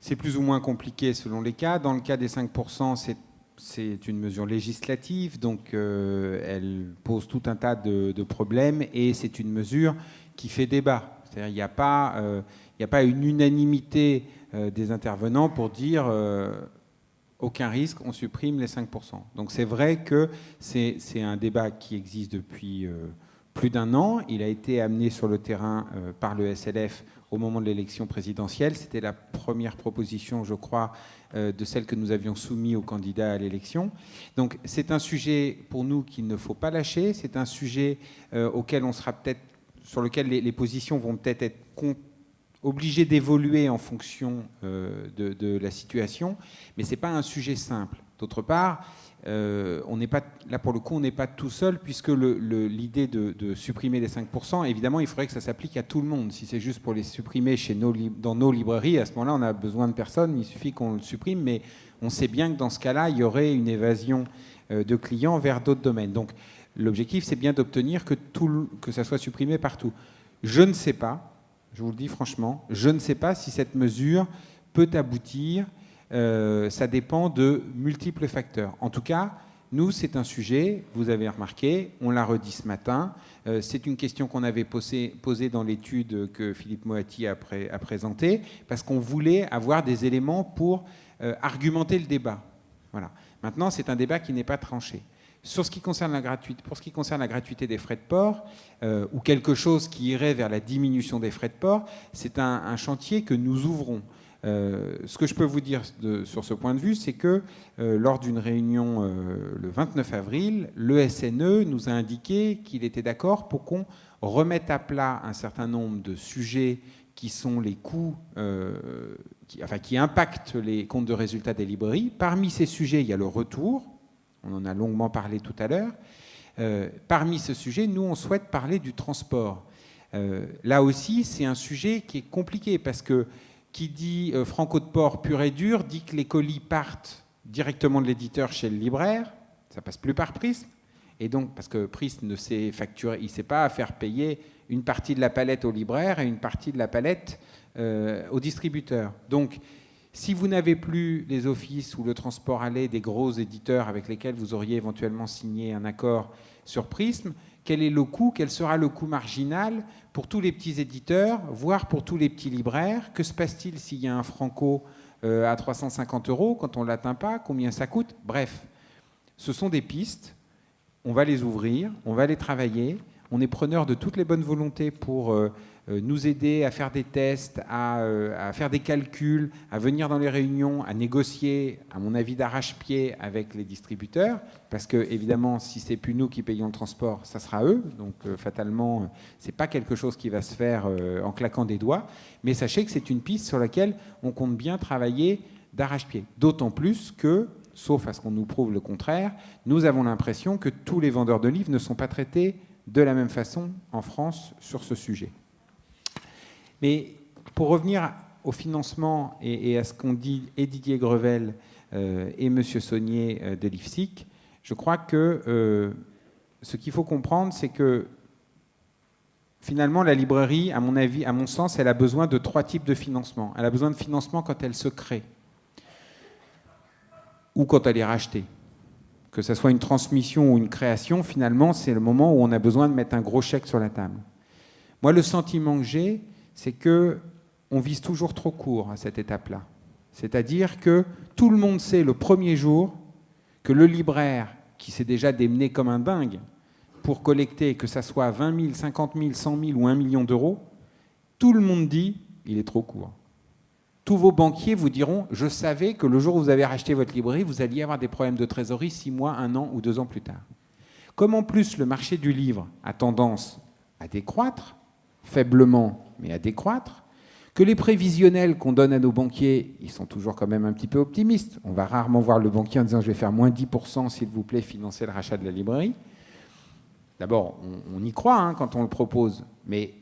c'est plus ou moins compliqué selon les cas. Dans le cas des 5%, c'est une mesure législative, donc elle pose tout un tas de problèmes et c'est une mesure qui fait débat. C'est-à-dire qu'il n'y a pas une unanimité des intervenants pour dire aucun risque, on supprime les 5%. Donc c'est vrai que c'est un débat qui existe depuis plus d'1 an. Il a été amené sur le terrain par le SLF au moment de l'élection présidentielle. C'était la première proposition, je crois, de celle que nous avions soumise aux candidats à l'élection. Donc c'est un sujet pour nous qu'il ne faut pas lâcher. C'est un sujet auquel on sera peut-être, sur lequel les positions vont peut-être être obligées d'évoluer en fonction de la situation. Mais ce n'est pas un sujet simple. D'autre part, on n'est pas, là pour le coup, on n'est pas tout seul, puisque l'idée de supprimer les 5%, évidemment, il faudrait que ça s'applique à tout le monde. Si c'est juste pour les supprimer dans nos librairies, à ce moment-là, on n'a besoin de personne, il suffit qu'on le supprime, mais on sait bien que dans ce cas-là, il y aurait une évasion de clients vers d'autres domaines. Donc, l'objectif, c'est bien d'obtenir que ça soit supprimé partout. Je ne sais pas, je vous le dis franchement, je ne sais pas si cette mesure peut aboutir. Ça dépend de multiples facteurs. En tout cas, nous, c'est un sujet, vous avez remarqué, on l'a redit ce matin, c'est une question qu'on avait posée dans l'étude que Philippe Moati a présentée, parce qu'on voulait avoir des éléments pour argumenter le débat. Voilà. Maintenant, c'est un débat qui n'est pas tranché. Pour ce qui concerne la gratuité des frais de port, ou quelque chose qui irait vers la diminution des frais de port, c'est un chantier que nous ouvrons. Ce que je peux vous dire sur ce point de vue, c'est que lors d'une réunion le 29 avril, le SNE nous a indiqué qu'il était d'accord pour qu'on remette à plat un certain nombre de sujets qui sont les coûts, qui impactent les comptes de résultats des librairies. Parmi ces sujets, il y a le retour. On en a longuement parlé tout à l'heure. Parmi ce sujet, nous, on souhaite parler du transport. Là aussi, c'est un sujet qui est compliqué parce que qui dit franco de port pur et dur dit que les colis partent directement de l'éditeur chez le libraire, ça passe plus par Prism, et donc parce que Prism ne sait facturer, il ne sait pas faire payer une partie de la palette au libraire et une partie de la palette au distributeur. Donc, si vous n'avez plus les offices ou le transport aller des gros éditeurs avec lesquels vous auriez éventuellement signé un accord sur Prism, quel est le coût, quel sera le coût marginal pour tous les petits éditeurs, voire pour tous les petits libraires? Que se passe-t-il s'il y a un franco à 350 € quand on ne l'atteint pas? Combien ça coûte? Bref, ce sont des pistes. On va les ouvrir, on va les travailler. On est preneur de toutes les bonnes volontés pour nous aider à faire des tests, à faire des calculs, à venir dans les réunions, à négocier, à mon avis, d'arrache-pied avec les distributeurs, parce que évidemment, si c'est plus nous qui payons le transport, ça sera eux. Donc fatalement, c'est pas quelque chose qui va se faire en claquant des doigts. Mais sachez que c'est une piste sur laquelle on compte bien travailler d'arrache-pied. D'autant plus que, sauf à ce qu'on nous prouve le contraire, nous avons l'impression que tous les vendeurs de livres ne sont pas traités de la même façon en France sur ce sujet. Mais pour revenir au financement et à ce qu'ont dit et Didier Grevel et M. Saunier de l'IFSIC, je crois que ce qu'il faut comprendre, c'est que finalement, la librairie, à mon avis, à mon sens, elle a besoin de 3 types de financement. Elle a besoin de financement quand elle se crée ou quand elle est rachetée. Que ce soit une transmission ou une création, finalement, c'est le moment où on a besoin de mettre un gros chèque sur la table. Moi, le sentiment que j'ai, c'est qu'on vise toujours trop court à cette étape-là. C'est-à-dire que tout le monde sait le premier jour que le libraire, qui s'est déjà démené comme un dingue pour collecter, que ça soit 20 000, 50 000, 100 000 ou 1 million d'euros, tout le monde dit il est trop court. Tous vos banquiers vous diront je savais que le jour où vous avez racheté votre librairie, vous alliez avoir des problèmes de trésorerie 6 mois, 1 an ou 2 ans plus tard. Comme en plus le marché du livre a tendance à décroître, faiblement, mais à décroître, que les prévisionnels qu'on donne à nos banquiers, ils sont toujours quand même un petit peu optimistes. On va rarement voir le banquier en disant « je vais faire moins 10%, s'il vous plaît, financer le rachat de la librairie ». D'abord, on y croit quand on le propose, mais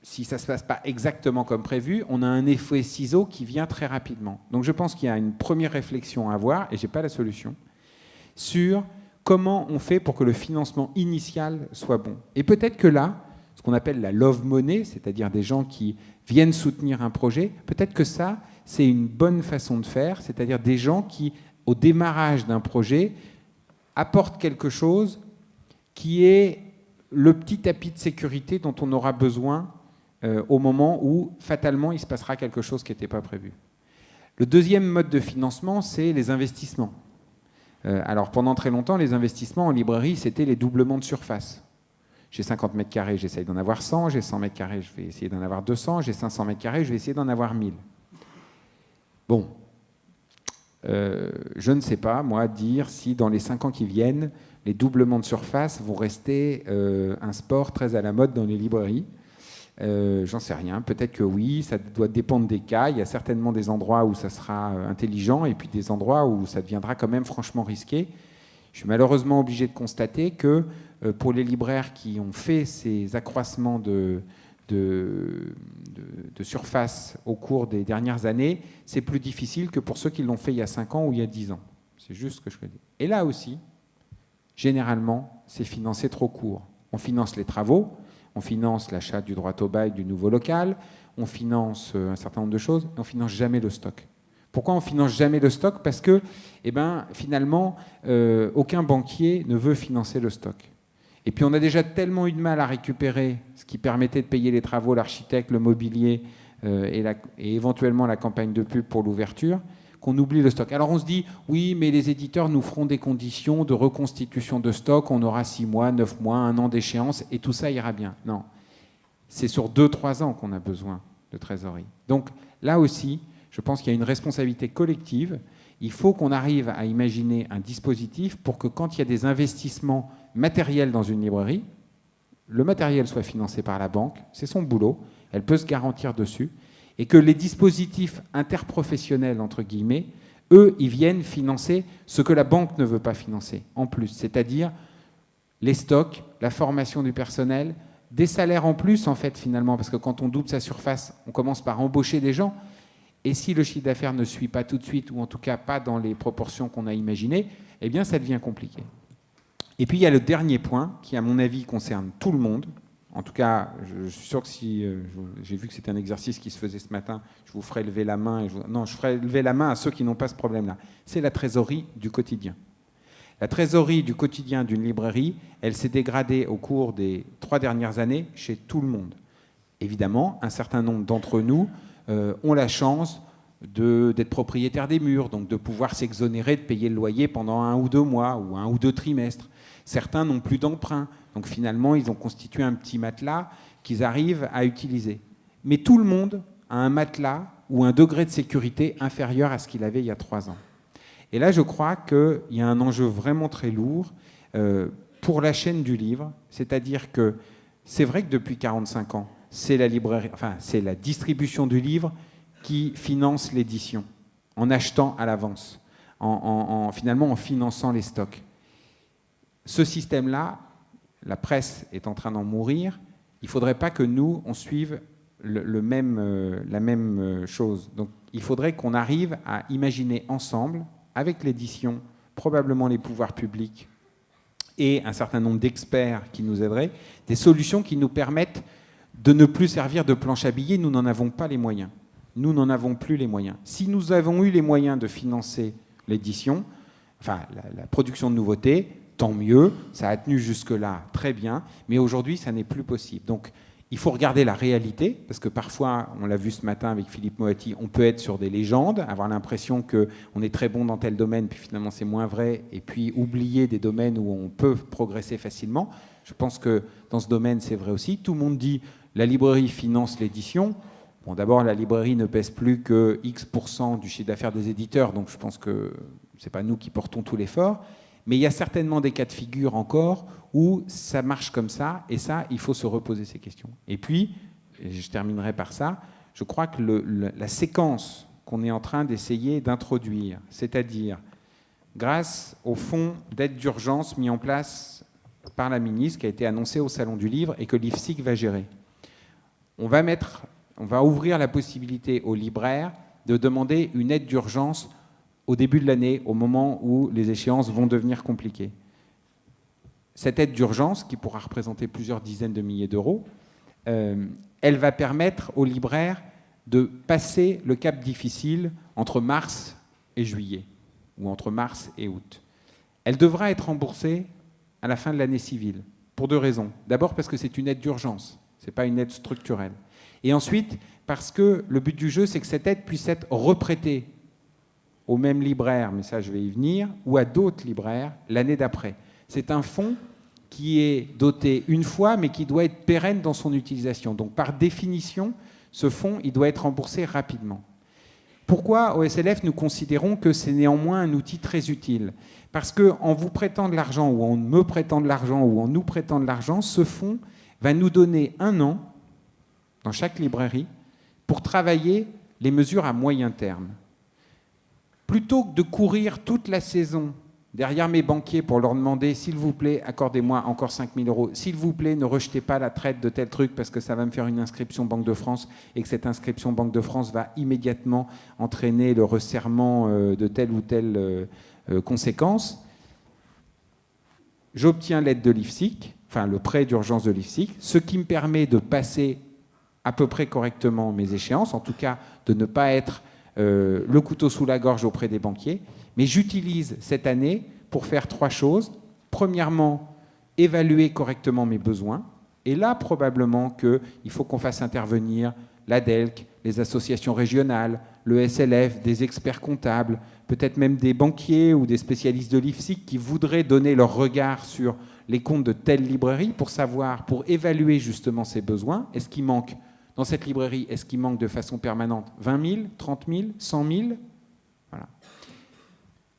si ça ne se passe pas exactement comme prévu, on a un effet ciseau qui vient très rapidement. Donc je pense qu'il y a une première réflexion à avoir, et je n'ai pas la solution, sur comment on fait pour que le financement initial soit bon. Et peut-être que là, ce qu'on appelle la love money, c'est-à-dire des gens qui viennent soutenir un projet, peut-être que ça, c'est une bonne façon de faire, c'est-à-dire des gens qui, au démarrage d'un projet, apportent quelque chose qui est le petit tapis de sécurité dont on aura besoin au moment où, fatalement, il se passera quelque chose qui n'était pas prévu. Le deuxième mode de financement, c'est les investissements. Alors, pendant très longtemps, les investissements en librairie, c'était les doublements de surface. J'ai 50 mètres carrés, j'essaye d'en avoir 100. J'ai 100 mètres carrés, je vais essayer d'en avoir 200. J'ai 500 mètres carrés, je vais essayer d'en avoir 1000. Bon. Je ne sais pas, moi, dire si dans les 5 ans qui viennent, les doublements de surface vont rester un sport très à la mode dans les librairies. J'en sais rien. Peut-être que oui, ça doit dépendre des cas. Il y a certainement des endroits où ça sera intelligent et puis des endroits où ça deviendra quand même franchement risqué. Je suis malheureusement obligé de constater que pour les libraires qui ont fait ces accroissements de surface au cours des dernières années, c'est plus difficile que pour ceux qui l'ont fait il y a 5 ans ou il y a 10 ans. C'est juste ce que je veux dire. Et là aussi, généralement, c'est financé trop court. On finance les travaux, on finance l'achat du droit au bail du nouveau local, on finance un certain nombre de choses, mais on ne finance jamais le stock. Pourquoi on ne finance jamais le stock? Parce que, finalement, aucun banquier ne veut financer le stock. Et puis on a déjà tellement eu de mal à récupérer ce qui permettait de payer les travaux, l'architecte, le mobilier et éventuellement la campagne de pub pour l'ouverture, qu'on oublie le stock. Alors on se dit, oui, mais les éditeurs nous feront des conditions de reconstitution de stock, on aura 6 mois, 9 mois, 1 an d'échéance, et tout ça ira bien. Non, c'est sur 2-3 ans qu'on a besoin de trésorerie. Donc là aussi, je pense qu'il y a une responsabilité collective. Il faut qu'on arrive à imaginer un dispositif pour que quand il y a des investissements matériels dans une librairie, le matériel soit financé par la banque, c'est son boulot, elle peut se garantir dessus, et que les dispositifs interprofessionnels, entre guillemets, eux, ils viennent financer ce que la banque ne veut pas financer, en plus, c'est-à-dire les stocks, la formation du personnel, des salaires en plus, en fait, finalement, parce que quand on double sa surface, on commence par embaucher des gens, et si le chiffre d'affaires ne suit pas tout de suite, ou en tout cas pas dans les proportions qu'on a imaginées, eh bien, ça devient compliqué. Et puis, il y a le dernier point, qui, à mon avis, concerne tout le monde. En tout cas, je suis sûr que si j'ai vu que c'était un exercice qui se faisait ce matin, je vous ferai lever la main. Je ferai lever la main à ceux qui n'ont pas ce problème-là. C'est la trésorerie du quotidien. La trésorerie du quotidien d'une librairie, elle s'est dégradée au cours des 3 dernières années chez tout le monde. Évidemment, un certain nombre d'entre nous ont la chance d'être propriétaires des murs, donc de pouvoir s'exonérer de payer le loyer pendant 1 ou 2 mois ou 1 ou 2 trimestres. Certains n'ont plus d'emprunt, donc finalement, ils ont constitué un petit matelas qu'ils arrivent à utiliser. Mais tout le monde a un matelas ou un degré de sécurité inférieur à ce qu'il avait il y a 3 ans. Et là, je crois qu'il y a un enjeu vraiment très lourd pour la chaîne du livre, c'est-à-dire que c'est vrai que depuis 45 ans, c'est la librairie, enfin, c'est la distribution du livre qui finance l'édition, en achetant à l'avance, finalement en finançant les stocks. Ce système-là, la presse est en train d'en mourir. Il ne faudrait pas que nous, on suive la même chose. Donc, il faudrait qu'on arrive à imaginer ensemble, avec l'édition, probablement les pouvoirs publics et un certain nombre d'experts qui nous aideraient, des solutions qui nous permettent de ne plus servir de planche à billets. Nous n'en avons pas les moyens. Nous n'en avons plus les moyens. Si nous avons eu les moyens de financer l'édition, enfin la production de nouveautés, tant mieux, ça a tenu jusque-là très bien, mais aujourd'hui, ça n'est plus possible. Donc, il faut regarder la réalité, parce que parfois, on l'a vu ce matin avec Philippe Moati, on peut être sur des légendes, avoir l'impression qu'on est très bon dans tel domaine, puis finalement c'est moins vrai, et puis oublier des domaines où on peut progresser facilement. Je pense que dans ce domaine, c'est vrai aussi. Tout le monde dit la librairie finance l'édition. Bon, d'abord, la librairie ne pèse plus que X% du chiffre d'affaires des éditeurs, donc je pense que ce n'est pas nous qui portons tout l'effort. Mais il y a certainement des cas de figure encore où ça marche comme ça, et ça, il faut se reposer ces questions. Et puis, et je terminerai par ça, je crois que la séquence qu'on est en train d'essayer d'introduire, c'est-à-dire grâce au fonds d'aide d'urgence mis en place par la ministre, qui a été annoncé au Salon du Livre et que l'IFSIC va gérer, on va ouvrir la possibilité aux libraires de demander une aide d'urgence au début de l'année, au moment où les échéances vont devenir compliquées. Cette aide d'urgence, qui pourra représenter plusieurs dizaines de milliers d'euros, elle va permettre aux libraires de passer le cap difficile entre mars et juillet, ou entre mars et août. Elle devra être remboursée à la fin de l'année civile, pour 2 raisons. D'abord parce que c'est une aide d'urgence, ce n'est pas une aide structurelle. Et ensuite, parce que le but du jeu, c'est que cette aide puisse être reprêtée aux mêmes libraires, mais ça je vais y venir, ou à d'autres libraires l'année d'après. C'est un fonds qui est doté une fois, mais qui doit être pérenne dans son utilisation. Donc par définition, ce fonds, il doit être remboursé rapidement. Pourquoi, au SLF, nous considérons que c'est néanmoins un outil très utile? Parce qu'en vous prêtant de l'argent, ou en me prêtant de l'argent, ou en nous prêtant de l'argent, ce fonds va nous donner 1 an dans chaque librairie, pour travailler les mesures à moyen terme. Plutôt que de courir toute la saison derrière mes banquiers pour leur demander « s'il vous plaît, accordez-moi encore 5 000 €, s'il vous plaît, ne rejetez pas la traite de tel truc parce que ça va me faire une inscription Banque de France et que cette inscription Banque de France va immédiatement entraîner le resserrement de telle ou telle conséquence », j'obtiens l'aide de l'IFSIC, enfin le prêt d'urgence de l'IFSIC, ce qui me permet de passer à peu près correctement mes échéances, en tout cas de ne pas être le couteau sous la gorge auprès des banquiers. Mais j'utilise cette année pour faire 3 choses. Premièrement, évaluer correctement mes besoins. Et là, probablement qu'il faut qu'on fasse intervenir la DELC, les associations régionales, le SLF, des experts comptables, peut-être même des banquiers ou des spécialistes de l'IFSIC qui voudraient donner leur regard sur les comptes de telle librairie pour savoir, pour évaluer justement ces besoins. Est-ce qu'il manque dans cette librairie, est-ce qu'il manque de façon permanente 20 000, 30 000, 100 000 ? Voilà.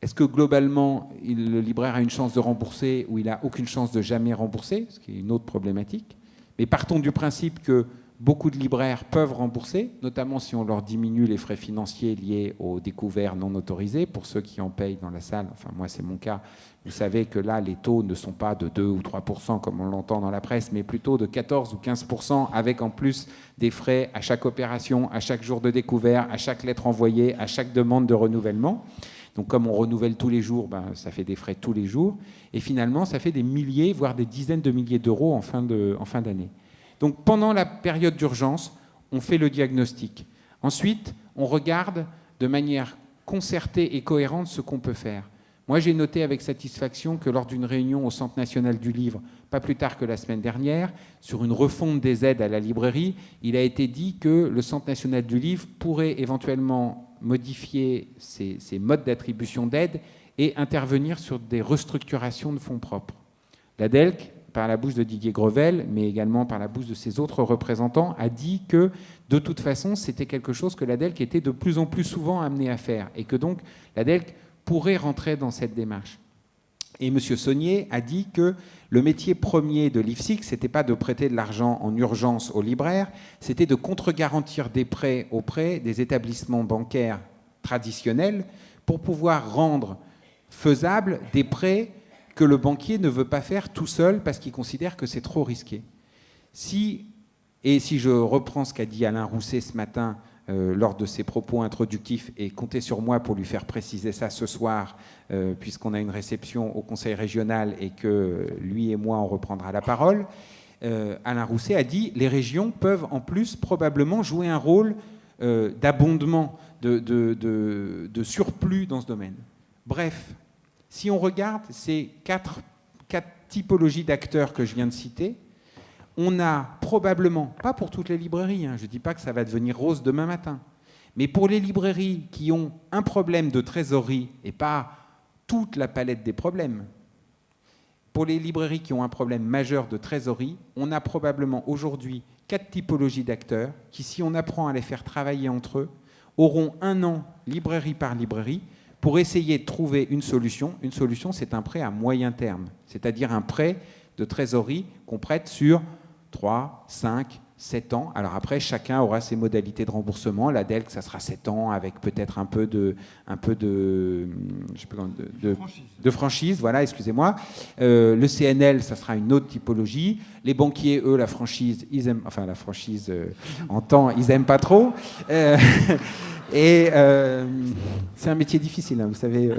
Est-ce que globalement, le libraire a une chance de rembourser ou il n'a aucune chance de jamais rembourser, ce qui est une autre problématique. Mais partons du principe que beaucoup de libraires peuvent rembourser, notamment si on leur diminue les frais financiers liés aux découvertes non autorisées, pour ceux qui en payent dans la salle. Enfin, moi, c'est mon cas. Vous savez que là, les taux ne sont pas de 2 ou 3%, comme on l'entend dans la presse, mais plutôt de 14 ou 15%, avec en plus des frais à chaque opération, à chaque jour de découvert, à chaque lettre envoyée, à chaque demande de renouvellement. Donc, comme on renouvelle tous les jours, ça fait des frais tous les jours. Et finalement, ça fait des milliers, voire des dizaines de milliers d'euros en fin d'année. Donc pendant la période d'urgence, on fait le diagnostic. Ensuite, on regarde de manière concertée et cohérente ce qu'on peut faire. Moi, j'ai noté avec satisfaction que lors d'une réunion au Centre national du livre, pas plus tard que la semaine dernière, sur une refonte des aides à la librairie, il a été dit que le Centre national du livre pourrait éventuellement modifier ses modes d'attribution d'aide et intervenir sur des restructurations de fonds propres. La DELC, par la bouche de Didier Grevel, mais également par la bouche de ses autres représentants, a dit que, de toute façon, c'était quelque chose que la DELC était de plus en plus souvent amenée à faire, et que donc la DELC pourrait rentrer dans cette démarche. Et M. Saunier a dit que le métier premier de l'IFSIC, ce n'était pas de prêter de l'argent en urgence aux libraires, c'était de contre-garantir des prêts auprès des établissements bancaires traditionnels pour pouvoir rendre faisables des prêts que le banquier ne veut pas faire tout seul parce qu'il considère que c'est trop risqué. Si je reprends ce qu'a dit Alain Rousset ce matin lors de ses propos introductifs, et comptez sur moi pour lui faire préciser ça ce soir, puisqu'on a une réception au Conseil régional et que lui et moi, on reprendra la parole, Alain Rousset a dit « les régions peuvent en plus probablement jouer un rôle d'abondement, de surplus dans ce domaine ». Bref, si on regarde ces quatre typologies d'acteurs que je viens de citer, on a probablement, pas pour toutes les librairies, je ne dis pas que ça va devenir rose demain matin, mais pour les librairies qui ont un problème de trésorerie et pas toute la palette des problèmes, pour les librairies qui ont un problème majeur de trésorerie, on a probablement aujourd'hui 4 typologies d'acteurs qui, si on apprend à les faire travailler entre eux, auront un an, librairie par librairie, pour essayer de trouver une solution. Une solution, c'est un prêt à moyen terme, c'est-à-dire un prêt de trésorerie qu'on prête sur 3, 5, 7 ans. Alors après, chacun aura ses modalités de remboursement. La DELC, ça sera 7 ans avec peut-être un peu de franchise. Voilà, excusez-moi. Le CNL, ça sera une autre typologie. Les banquiers, eux, la franchise, ils aiment, enfin la franchise en temps, ils aiment pas trop. Et c'est un métier difficile, vous savez.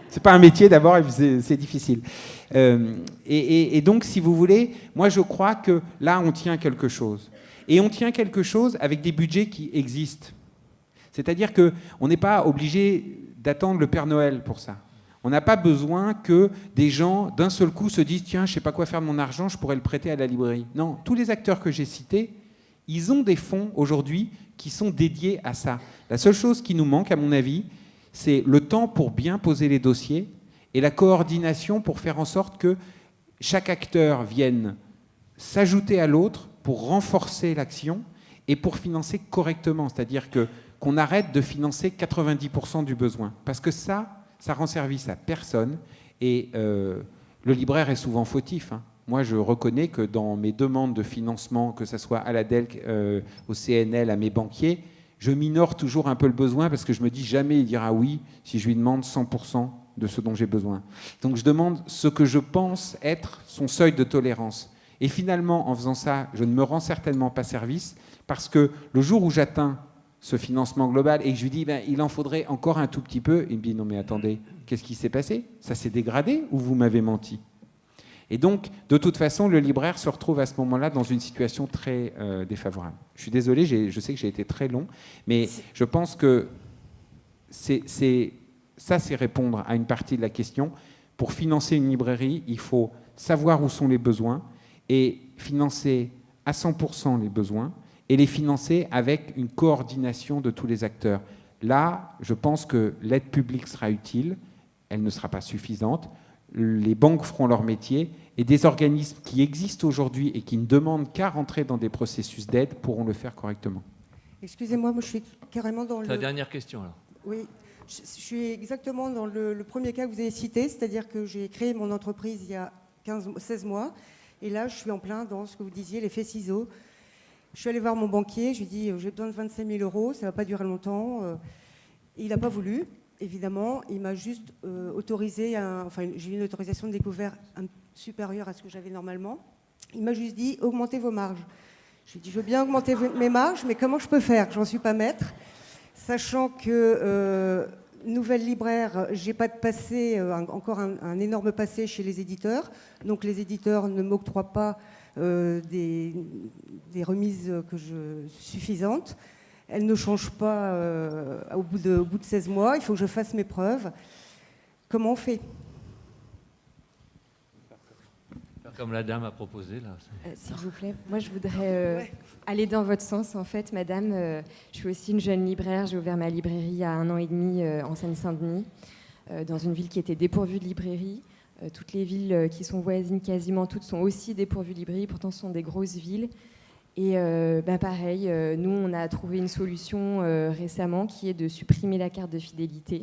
C'est pas un métier d'abord, c'est difficile. Et donc, si vous voulez, moi je crois que là, on tient quelque chose. Et on tient quelque chose avec des budgets qui existent. C'est-à-dire qu'on n'est pas obligé d'attendre le Père Noël pour ça. On n'a pas besoin que des gens, d'un seul coup, se disent « Tiens, je ne sais pas quoi faire de mon argent, je pourrais le prêter à la librairie. » Non, tous les acteurs que j'ai cités, ils ont des fonds aujourd'hui qui sont dédiés à ça. La seule chose qui nous manque, à mon avis, c'est le temps pour bien poser les dossiers et la coordination pour faire en sorte que chaque acteur vienne s'ajouter à l'autre pour renforcer l'action et pour financer correctement. C'est-à-dire qu'on arrête de financer 90% du besoin. Parce que ça rend service à personne. Et le libraire est souvent fautif. moi je reconnais que dans mes demandes de financement, que ce soit à la DELC, au CNL, à mes banquiers, je minore toujours un peu le besoin parce que je me dis jamais il dira oui si je lui demande 100% de ce dont j'ai besoin. Donc je demande ce que je pense être son seuil de tolérance. Et finalement, en faisant ça, je ne me rends certainement pas service parce que le jour où j'atteins ce financement global et que je lui dis il en faudrait encore un tout petit peu, il me dit non mais attendez, qu'est-ce qui s'est passé? Ça s'est dégradé ou vous m'avez menti? Et donc, de toute façon, le libraire se retrouve à ce moment-là dans une situation très défavorable. Je suis désolé, je sais que j'ai été très long, mais je pense que ça, c'est répondre à une partie de la question. Pour financer une librairie, il faut savoir où sont les besoins et financer à 100% les besoins et les financer avec une coordination de tous les acteurs. Là, je pense que l'aide publique sera utile, elle ne sera pas suffisante. Les banques feront leur métier et des organismes qui existent aujourd'hui et qui ne demandent qu'à rentrer dans des processus d'aide pourront le faire correctement. Excusez-moi, moi je suis carrément dans La dernière question alors. Oui, je suis exactement dans le premier cas que vous avez cité, c'est-à-dire que j'ai créé mon entreprise il y a 16 mois et là je suis en plein dans ce que vous disiez, l'effet ciseaux. Je suis allée voir mon banquier, je lui ai dit j'ai besoin de 25 000 €, ça ne va pas durer longtemps. Il n'a pas voulu. Évidemment, il m'a juste autorisé, j'ai eu une autorisation de découvert supérieure à ce que j'avais normalement. Il m'a juste dit, augmentez vos marges. Je lui ai dit, je veux bien augmenter mes marges, mais comment je peux faire? Je n'en suis pas maître. Sachant que, nouvelle libraire, je n'ai pas de passé, encore un énorme passé chez les éditeurs. Donc les éditeurs ne m'octroient pas des remises suffisantes. Elle ne change pas au bout de 16 mois. Il faut que je fasse mes preuves. Comment on fait? Faire comme la dame a proposé, là. S'il vous plaît, moi je voudrais aller dans votre sens, en fait, madame. Je suis aussi une jeune libraire. J'ai ouvert ma librairie il y a 1 an et demi en Seine-Saint-Denis, dans une ville qui était dépourvue de librairie. Toutes les villes qui sont voisines, quasiment toutes, sont aussi dépourvues de librairie. Pourtant, ce sont des grosses villes. Et pareil, nous, on a trouvé une solution récemment qui est de supprimer la carte de fidélité.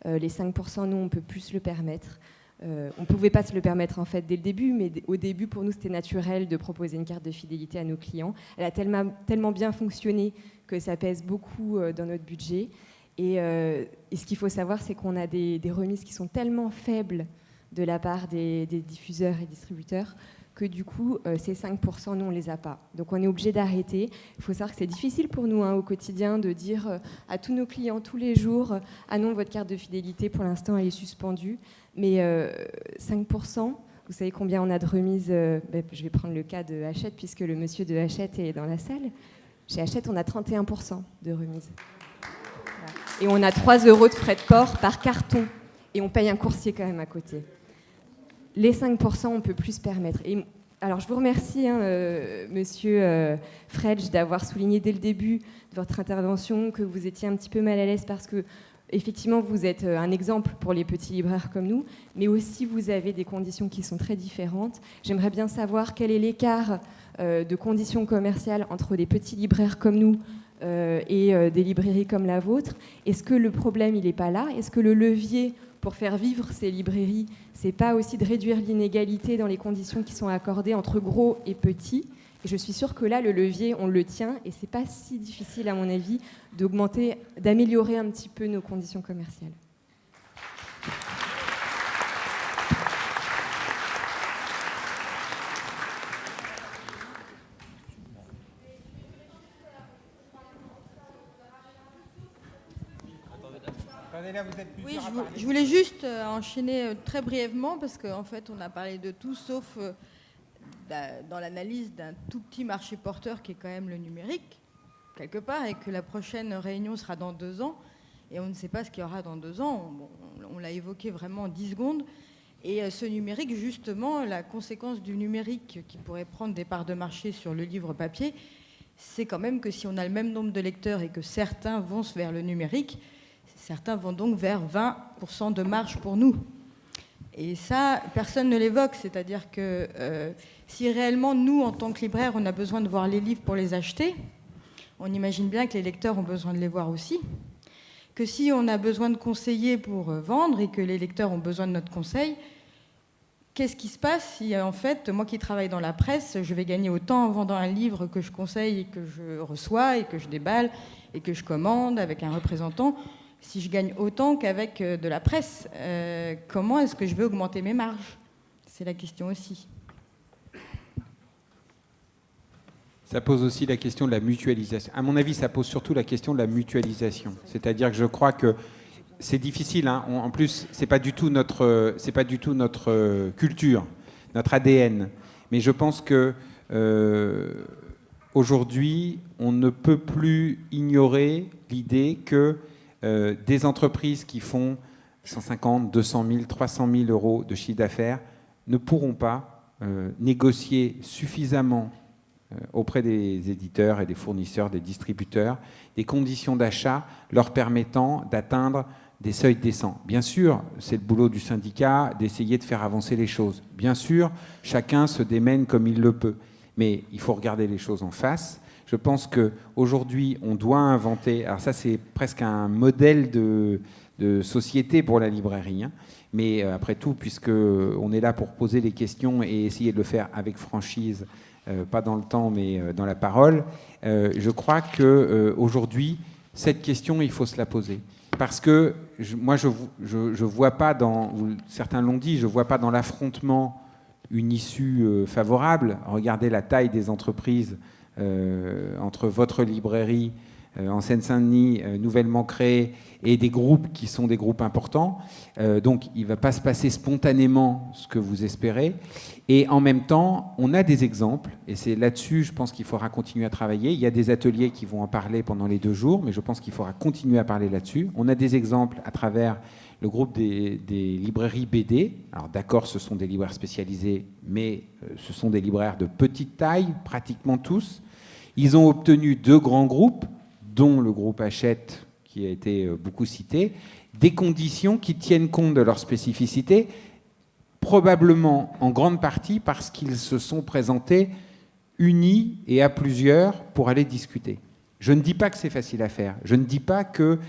Les 5%, nous, on ne peut plus se le permettre. On ne pouvait pas se le permettre en fait dès le début, mais au début, pour nous, c'était naturel de proposer une carte de fidélité à nos clients. Elle a tellement bien fonctionné que ça pèse beaucoup dans notre budget. Et ce qu'il faut savoir, c'est qu'on a des remises qui sont tellement faibles de la part des diffuseurs et distributeurs que du coup, ces 5%, nous, on ne les a pas. Donc, on est obligé d'arrêter. Il faut savoir que c'est difficile pour nous au quotidien de dire à tous nos clients tous les jours « Ah non, votre carte de fidélité, pour l'instant, elle est suspendue. » Mais 5%, vous savez combien on a de remises je vais prendre le cas de Hachette, puisque le monsieur de Hachette est dans la salle. Chez Hachette, on a 31% de remises. Voilà. Et on a 3 € de frais de port par carton. Et on paye un coursier quand même à côté. Les 5%, on ne peut plus se permettre. Et, alors, je vous remercie, monsieur Fredge, d'avoir souligné dès le début de votre intervention que vous étiez un petit peu mal à l'aise parce que, effectivement, vous êtes un exemple pour les petits libraires comme nous, mais aussi vous avez des conditions qui sont très différentes. J'aimerais bien savoir quel est l'écart de conditions commerciales entre des petits libraires comme nous et des librairies comme la vôtre. Est-ce que le problème, il n'est pas là? Est-ce que le levier pour faire vivre ces librairies, c'est pas aussi de réduire l'inégalité dans les conditions qui sont accordées entre gros et petits? Et je suis sûre que là, le levier, on le tient, et c'est pas si difficile, à mon avis, d'améliorer un petit peu nos conditions commerciales. Oui, je voulais juste enchaîner très brièvement parce qu'en fait, on a parlé de tout sauf dans l'analyse d'un tout petit marché porteur qui est quand même le numérique, quelque part, et que la prochaine réunion sera dans 2 ans. Et on ne sait pas ce qu'il y aura dans 2 ans. On l'a évoqué vraiment en 10 secondes. Et ce numérique, justement, la conséquence du numérique qui pourrait prendre des parts de marché sur le livre papier, c'est quand même que si on a le même nombre de lecteurs et que certains vont vers le numérique, certains vont donc vers 20% de marge pour nous. Et ça, personne ne l'évoque. C'est-à-dire que si réellement, nous, en tant que libraires, on a besoin de voir les livres pour les acheter, on imagine bien que les lecteurs ont besoin de les voir aussi. Que si on a besoin de conseillers pour vendre et que les lecteurs ont besoin de notre conseil, qu'est-ce qui se passe si, en fait, moi qui travaille dans la presse, je vais gagner autant en vendant un livre que je conseille et que je reçois et que je déballe et que je commande avec un représentant, si je gagne autant qu'avec de la presse, comment est-ce que je vais augmenter mes marges? C'est la question aussi. Ça pose aussi la question de la mutualisation. À mon avis, ça pose surtout la question de la mutualisation. C'est-à-dire que je crois que c'est difficile. Hein. En plus, c'est pas du tout notre culture, notre ADN. Mais je pense que aujourd'hui, on ne peut plus ignorer l'idée que des entreprises qui font 150, 200 000, 300 000 euros de chiffre d'affaires ne pourront pas négocier suffisamment auprès des éditeurs et des fournisseurs, des distributeurs, des conditions d'achat leur permettant d'atteindre des seuils décents. Bien sûr, c'est le boulot du syndicat d'essayer de faire avancer les choses. Bien sûr, chacun se démène comme il le peut. Mais il faut regarder les choses en face. Je pense qu'aujourd'hui, on doit inventer... Alors ça, c'est presque un modèle de société pour la librairie. Hein. Mais après tout, puisqu'on est là pour poser les questions et essayer de le faire avec franchise, pas dans le temps, mais dans la parole, je crois qu'aujourd'hui, cette question, il faut se la poser. Parce que moi, je vois pas dans, certains l'ont dit, je vois pas dans l'affrontement une issue favorable. Regardez la taille des entreprises entre votre librairie en Seine-Saint-Denis, nouvellement créée, et des groupes qui sont des groupes importants. Donc, il ne va pas se passer spontanément ce que vous espérez. Et en même temps, on a des exemples, et c'est là-dessus, je pense qu'il faudra continuer à travailler. Il y a des ateliers qui vont en parler pendant les 2 jours, mais je pense qu'il faudra continuer à parler là-dessus. On a des exemples à travers le groupe des librairies BD. Alors d'accord, ce sont des libraires spécialisés, mais ce sont des libraires de petite taille, pratiquement tous. Ils ont obtenu 2 grands groupes, dont le groupe Hachette, qui a été beaucoup cité, des conditions qui tiennent compte de leur spécificité, probablement en grande partie parce qu'ils se sont présentés unis et à plusieurs pour aller discuter. Je ne dis pas que c'est facile à faire, je ne dis pas que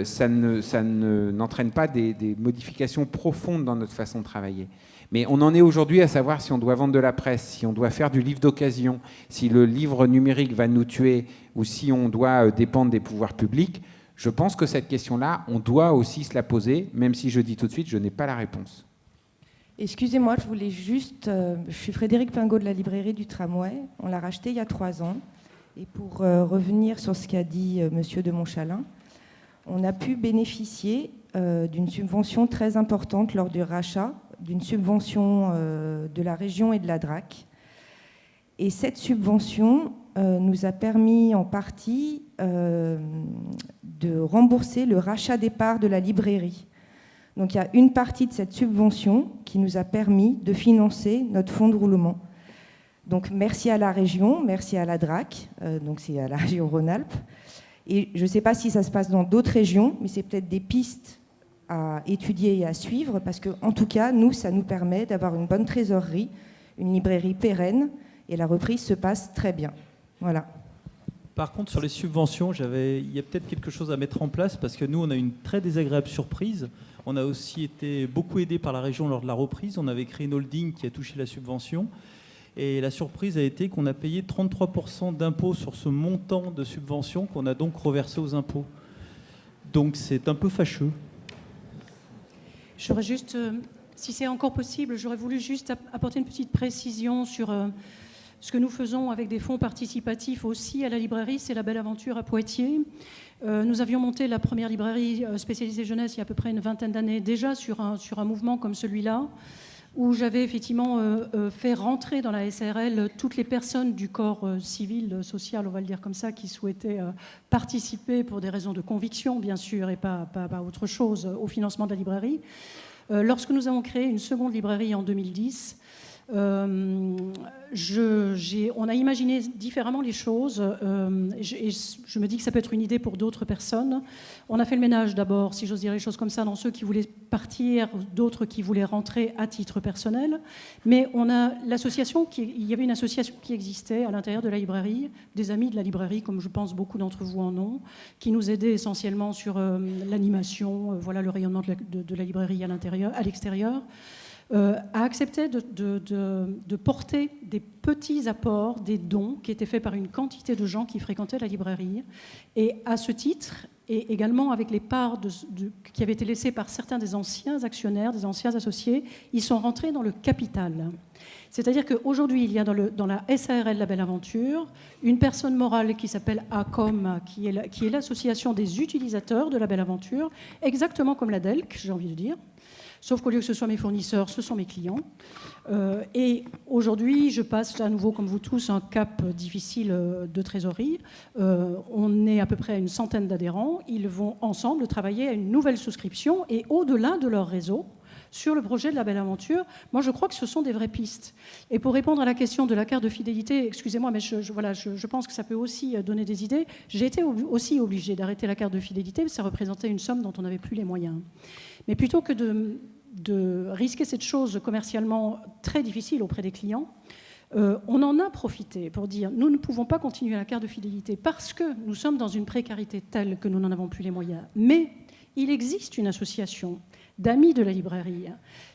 ça n'entraîne pas des modifications profondes dans notre façon de travailler. Mais on en est aujourd'hui à savoir si on doit vendre de la presse, si on doit faire du livre d'occasion, si le livre numérique va nous tuer ou si on doit dépendre des pouvoirs publics. Je pense que cette question-là, on doit aussi se la poser, même si je dis tout de suite, je n'ai pas la réponse. Excusez-moi, je voulais juste... je suis Frédéric Pingot de la librairie du Tramway. On l'a racheté il y a 3 ans. Et pour revenir sur ce qu'a dit Monsieur de Montchalin, on a pu bénéficier d'une subvention très importante lors du rachat, d'une subvention de la région et de la DRAC. Et cette subvention nous a permis en partie de rembourser le rachat des parts de la librairie. Donc il y a une partie de cette subvention qui nous a permis de financer notre fonds de roulement. Donc merci à la région, merci à la DRAC, donc c'est à la région Rhône-Alpes. Et je ne sais pas si ça se passe dans d'autres régions, mais c'est peut-être des pistes à étudier et à suivre, parce qu'en tout cas, nous, ça nous permet d'avoir une bonne trésorerie, une librairie pérenne, et la reprise se passe très bien. Voilà. Par contre, sur les subventions, il y a peut-être quelque chose à mettre en place, parce que nous, on a une très désagréable surprise. On a aussi été beaucoup aidé par la région lors de la reprise. On avait créé une holding qui a touché la subvention. Et la surprise a été qu'on a payé 33% d'impôts sur ce montant de subvention qu'on a donc reversé aux impôts. Donc c'est un peu fâcheux. J'aurais juste, si c'est encore possible, j'aurais voulu juste apporter une petite précision sur ce que nous faisons avec des fonds participatifs aussi à la librairie. C'est la Belle Aventure à Poitiers. Nous avions monté la première librairie spécialisée jeunesse il y a à peu près une 20aine d'années déjà sur un mouvement comme celui-là, où j'avais effectivement fait rentrer dans la SARL toutes les personnes du corps civil, social, on va le dire comme ça, qui souhaitaient participer pour des raisons de conviction, bien sûr, et pas autre chose, au financement de la librairie. Lorsque nous avons créé une seconde librairie en 2010, on a imaginé différemment les choses et je me dis que ça peut être une idée pour d'autres personnes. On a fait le ménage d'abord, si j'ose dire les choses comme ça, dans ceux qui voulaient partir, d'autres qui voulaient rentrer à titre personnel. Mais il y avait une association qui existait à l'intérieur de la librairie, des amis de la librairie, comme je pense beaucoup d'entre vous en ont, qui nous aidaient essentiellement sur l'animation, voilà le rayonnement de la librairie à l'extérieur. a accepté de porter des petits apports, des dons qui étaient faits par une quantité de gens qui fréquentaient la librairie. Et à ce titre, et également avec les parts qui avaient été laissées par certains des anciens actionnaires, des anciens associés, ils sont rentrés dans le capital. C'est-à-dire qu'aujourd'hui, il y a dans la SARL La Belle Aventure une personne morale qui s'appelle ACOM, qui est l'association des utilisateurs de La Belle Aventure, exactement comme la DELC, j'ai envie de dire. Sauf qu'au lieu que ce soit mes fournisseurs, ce sont mes clients. Et aujourd'hui, je passe à nouveau, comme vous tous, un cap difficile de trésorerie. On est à peu près à une centaine d'adhérents. Ils vont ensemble travailler à une nouvelle souscription et au-delà de leur réseau, sur le projet de La Belle Aventure, moi je crois que ce sont des vraies pistes. Et pour répondre à la question de la carte de fidélité, excusez-moi, mais je pense que ça peut aussi donner des idées. J'ai été aussi obligée d'arrêter la carte de fidélité, parce que ça représentait une somme dont on n'avait plus les moyens. Mais plutôt que de risquer cette chose commercialement très difficile auprès des clients, on en a profité pour dire nous ne pouvons pas continuer la carte de fidélité parce que nous sommes dans une précarité telle que nous n'en avons plus les moyens. Mais il existe une association d'amis de la librairie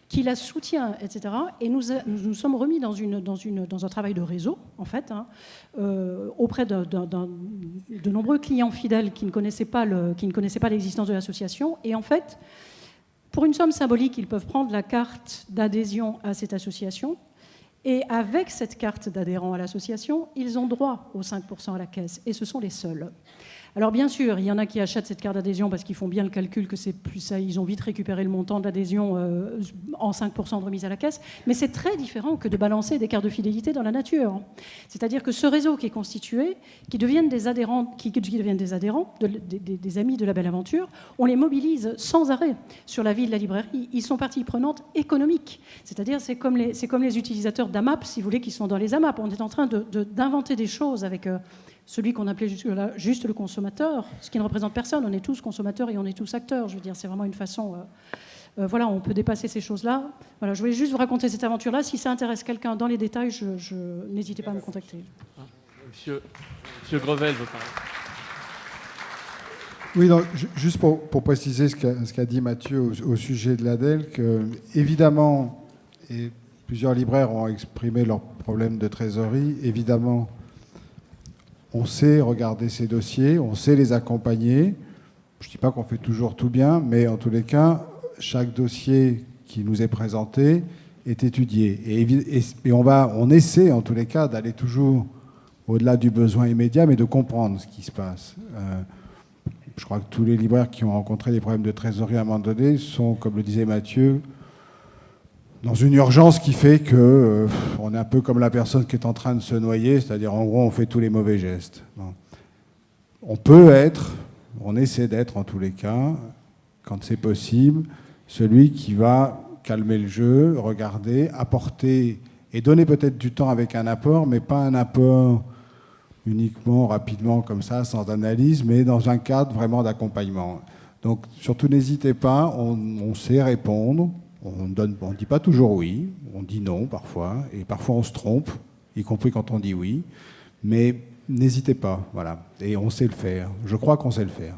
qui la soutient, etc. Et nous sommes remis dans un travail de réseau, en fait, auprès de nombreux clients fidèles qui ne connaissaient pas l'existence de l'association. Et en fait, pour une somme symbolique, ils peuvent prendre la carte d'adhésion à cette association. Et avec cette carte d'adhérent à l'association, ils ont droit aux 5% à la caisse. Et ce sont les seuls. Alors bien sûr, il y en a qui achètent cette carte d'adhésion parce qu'ils font bien le calcul que c'est plus ça, ils ont vite récupéré le montant de l'adhésion en 5% de remise à la caisse, mais c'est très différent que de balancer des cartes de fidélité dans la nature. C'est-à-dire que ce réseau qui est constitué, qui deviennent des adhérents, des amis de La Belle Aventure, on les mobilise sans arrêt sur la vie de la librairie. Ils sont partie prenante économique. C'est-à-dire c'est comme les utilisateurs d'AMAP, si vous voulez, qui sont dans les AMAP. On est en train d'inventer des choses avec celui qu'on appelait jusque-là juste le consommateur, ce qui ne représente personne. On est tous consommateurs et on est tous acteurs. Je veux dire, c'est vraiment une façon... voilà, on peut dépasser ces choses-là. Voilà, je voulais juste vous raconter cette aventure-là. Si ça intéresse quelqu'un dans les détails, n'hésitez pas à me contacter. Monsieur Grevel veut parler. Oui, donc, juste pour préciser ce qu'a dit Mathieu au sujet de l'ADELC, évidemment, et plusieurs libraires ont exprimé leurs problèmes de trésorerie, évidemment, on sait regarder ces dossiers, on sait les accompagner. Je ne dis pas qu'on fait toujours tout bien, mais en tous les cas, chaque dossier qui nous est présenté est étudié. Et on essaie en tous les cas d'aller toujours au-delà du besoin immédiat, mais de comprendre ce qui se passe. Je crois que tous les libraires qui ont rencontré des problèmes de trésorerie à un moment donné sont, comme le disait Mathieu, dans une urgence qui fait que on est un peu comme la personne qui est en train de se noyer, c'est-à-dire en gros on fait tous les mauvais gestes. Bon. On essaie d'être en tous les cas, quand c'est possible, celui qui va calmer le jeu, regarder, apporter et donner peut-être du temps avec un apport, mais pas un apport uniquement, rapidement, comme ça, sans analyse, mais dans un cadre vraiment d'accompagnement. Donc surtout n'hésitez pas, on sait répondre. On ne dit pas toujours oui, on dit non parfois, et parfois on se trompe, y compris quand on dit oui, mais n'hésitez pas, voilà, et on sait le faire, je crois qu'on sait le faire.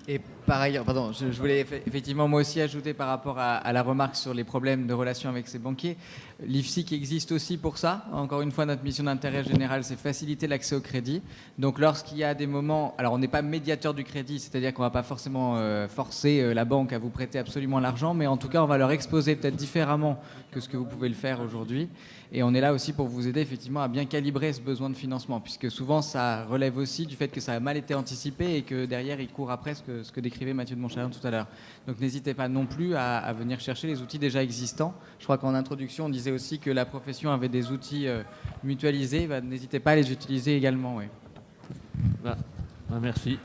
Et par ailleurs, pardon, je voulais effectivement moi aussi ajouter par rapport à la remarque sur les problèmes de relation avec ces banquiers, l'IFSIC existe aussi pour ça. Encore une fois, notre mission d'intérêt général, c'est faciliter l'accès au crédit. Donc lorsqu'il y a des moments, alors on n'est pas médiateur du crédit, c'est-à-dire qu'on ne va pas forcément forcer la banque à vous prêter absolument l'argent, mais en tout cas on va leur exposer peut-être différemment que ce que vous pouvez le faire aujourd'hui. Et on est là aussi pour vous aider effectivement à bien calibrer ce besoin de financement, puisque souvent ça relève aussi du fait que ça a mal été anticipé et que derrière il court après ce que décrivait Mathieu de Montchalin tout à l'heure. Donc n'hésitez pas non plus à venir chercher les outils déjà existants. Je crois qu'en introduction on disait aussi que la profession avait des outils mutualisés. N'hésitez pas à les utiliser également. Ouais. Merci.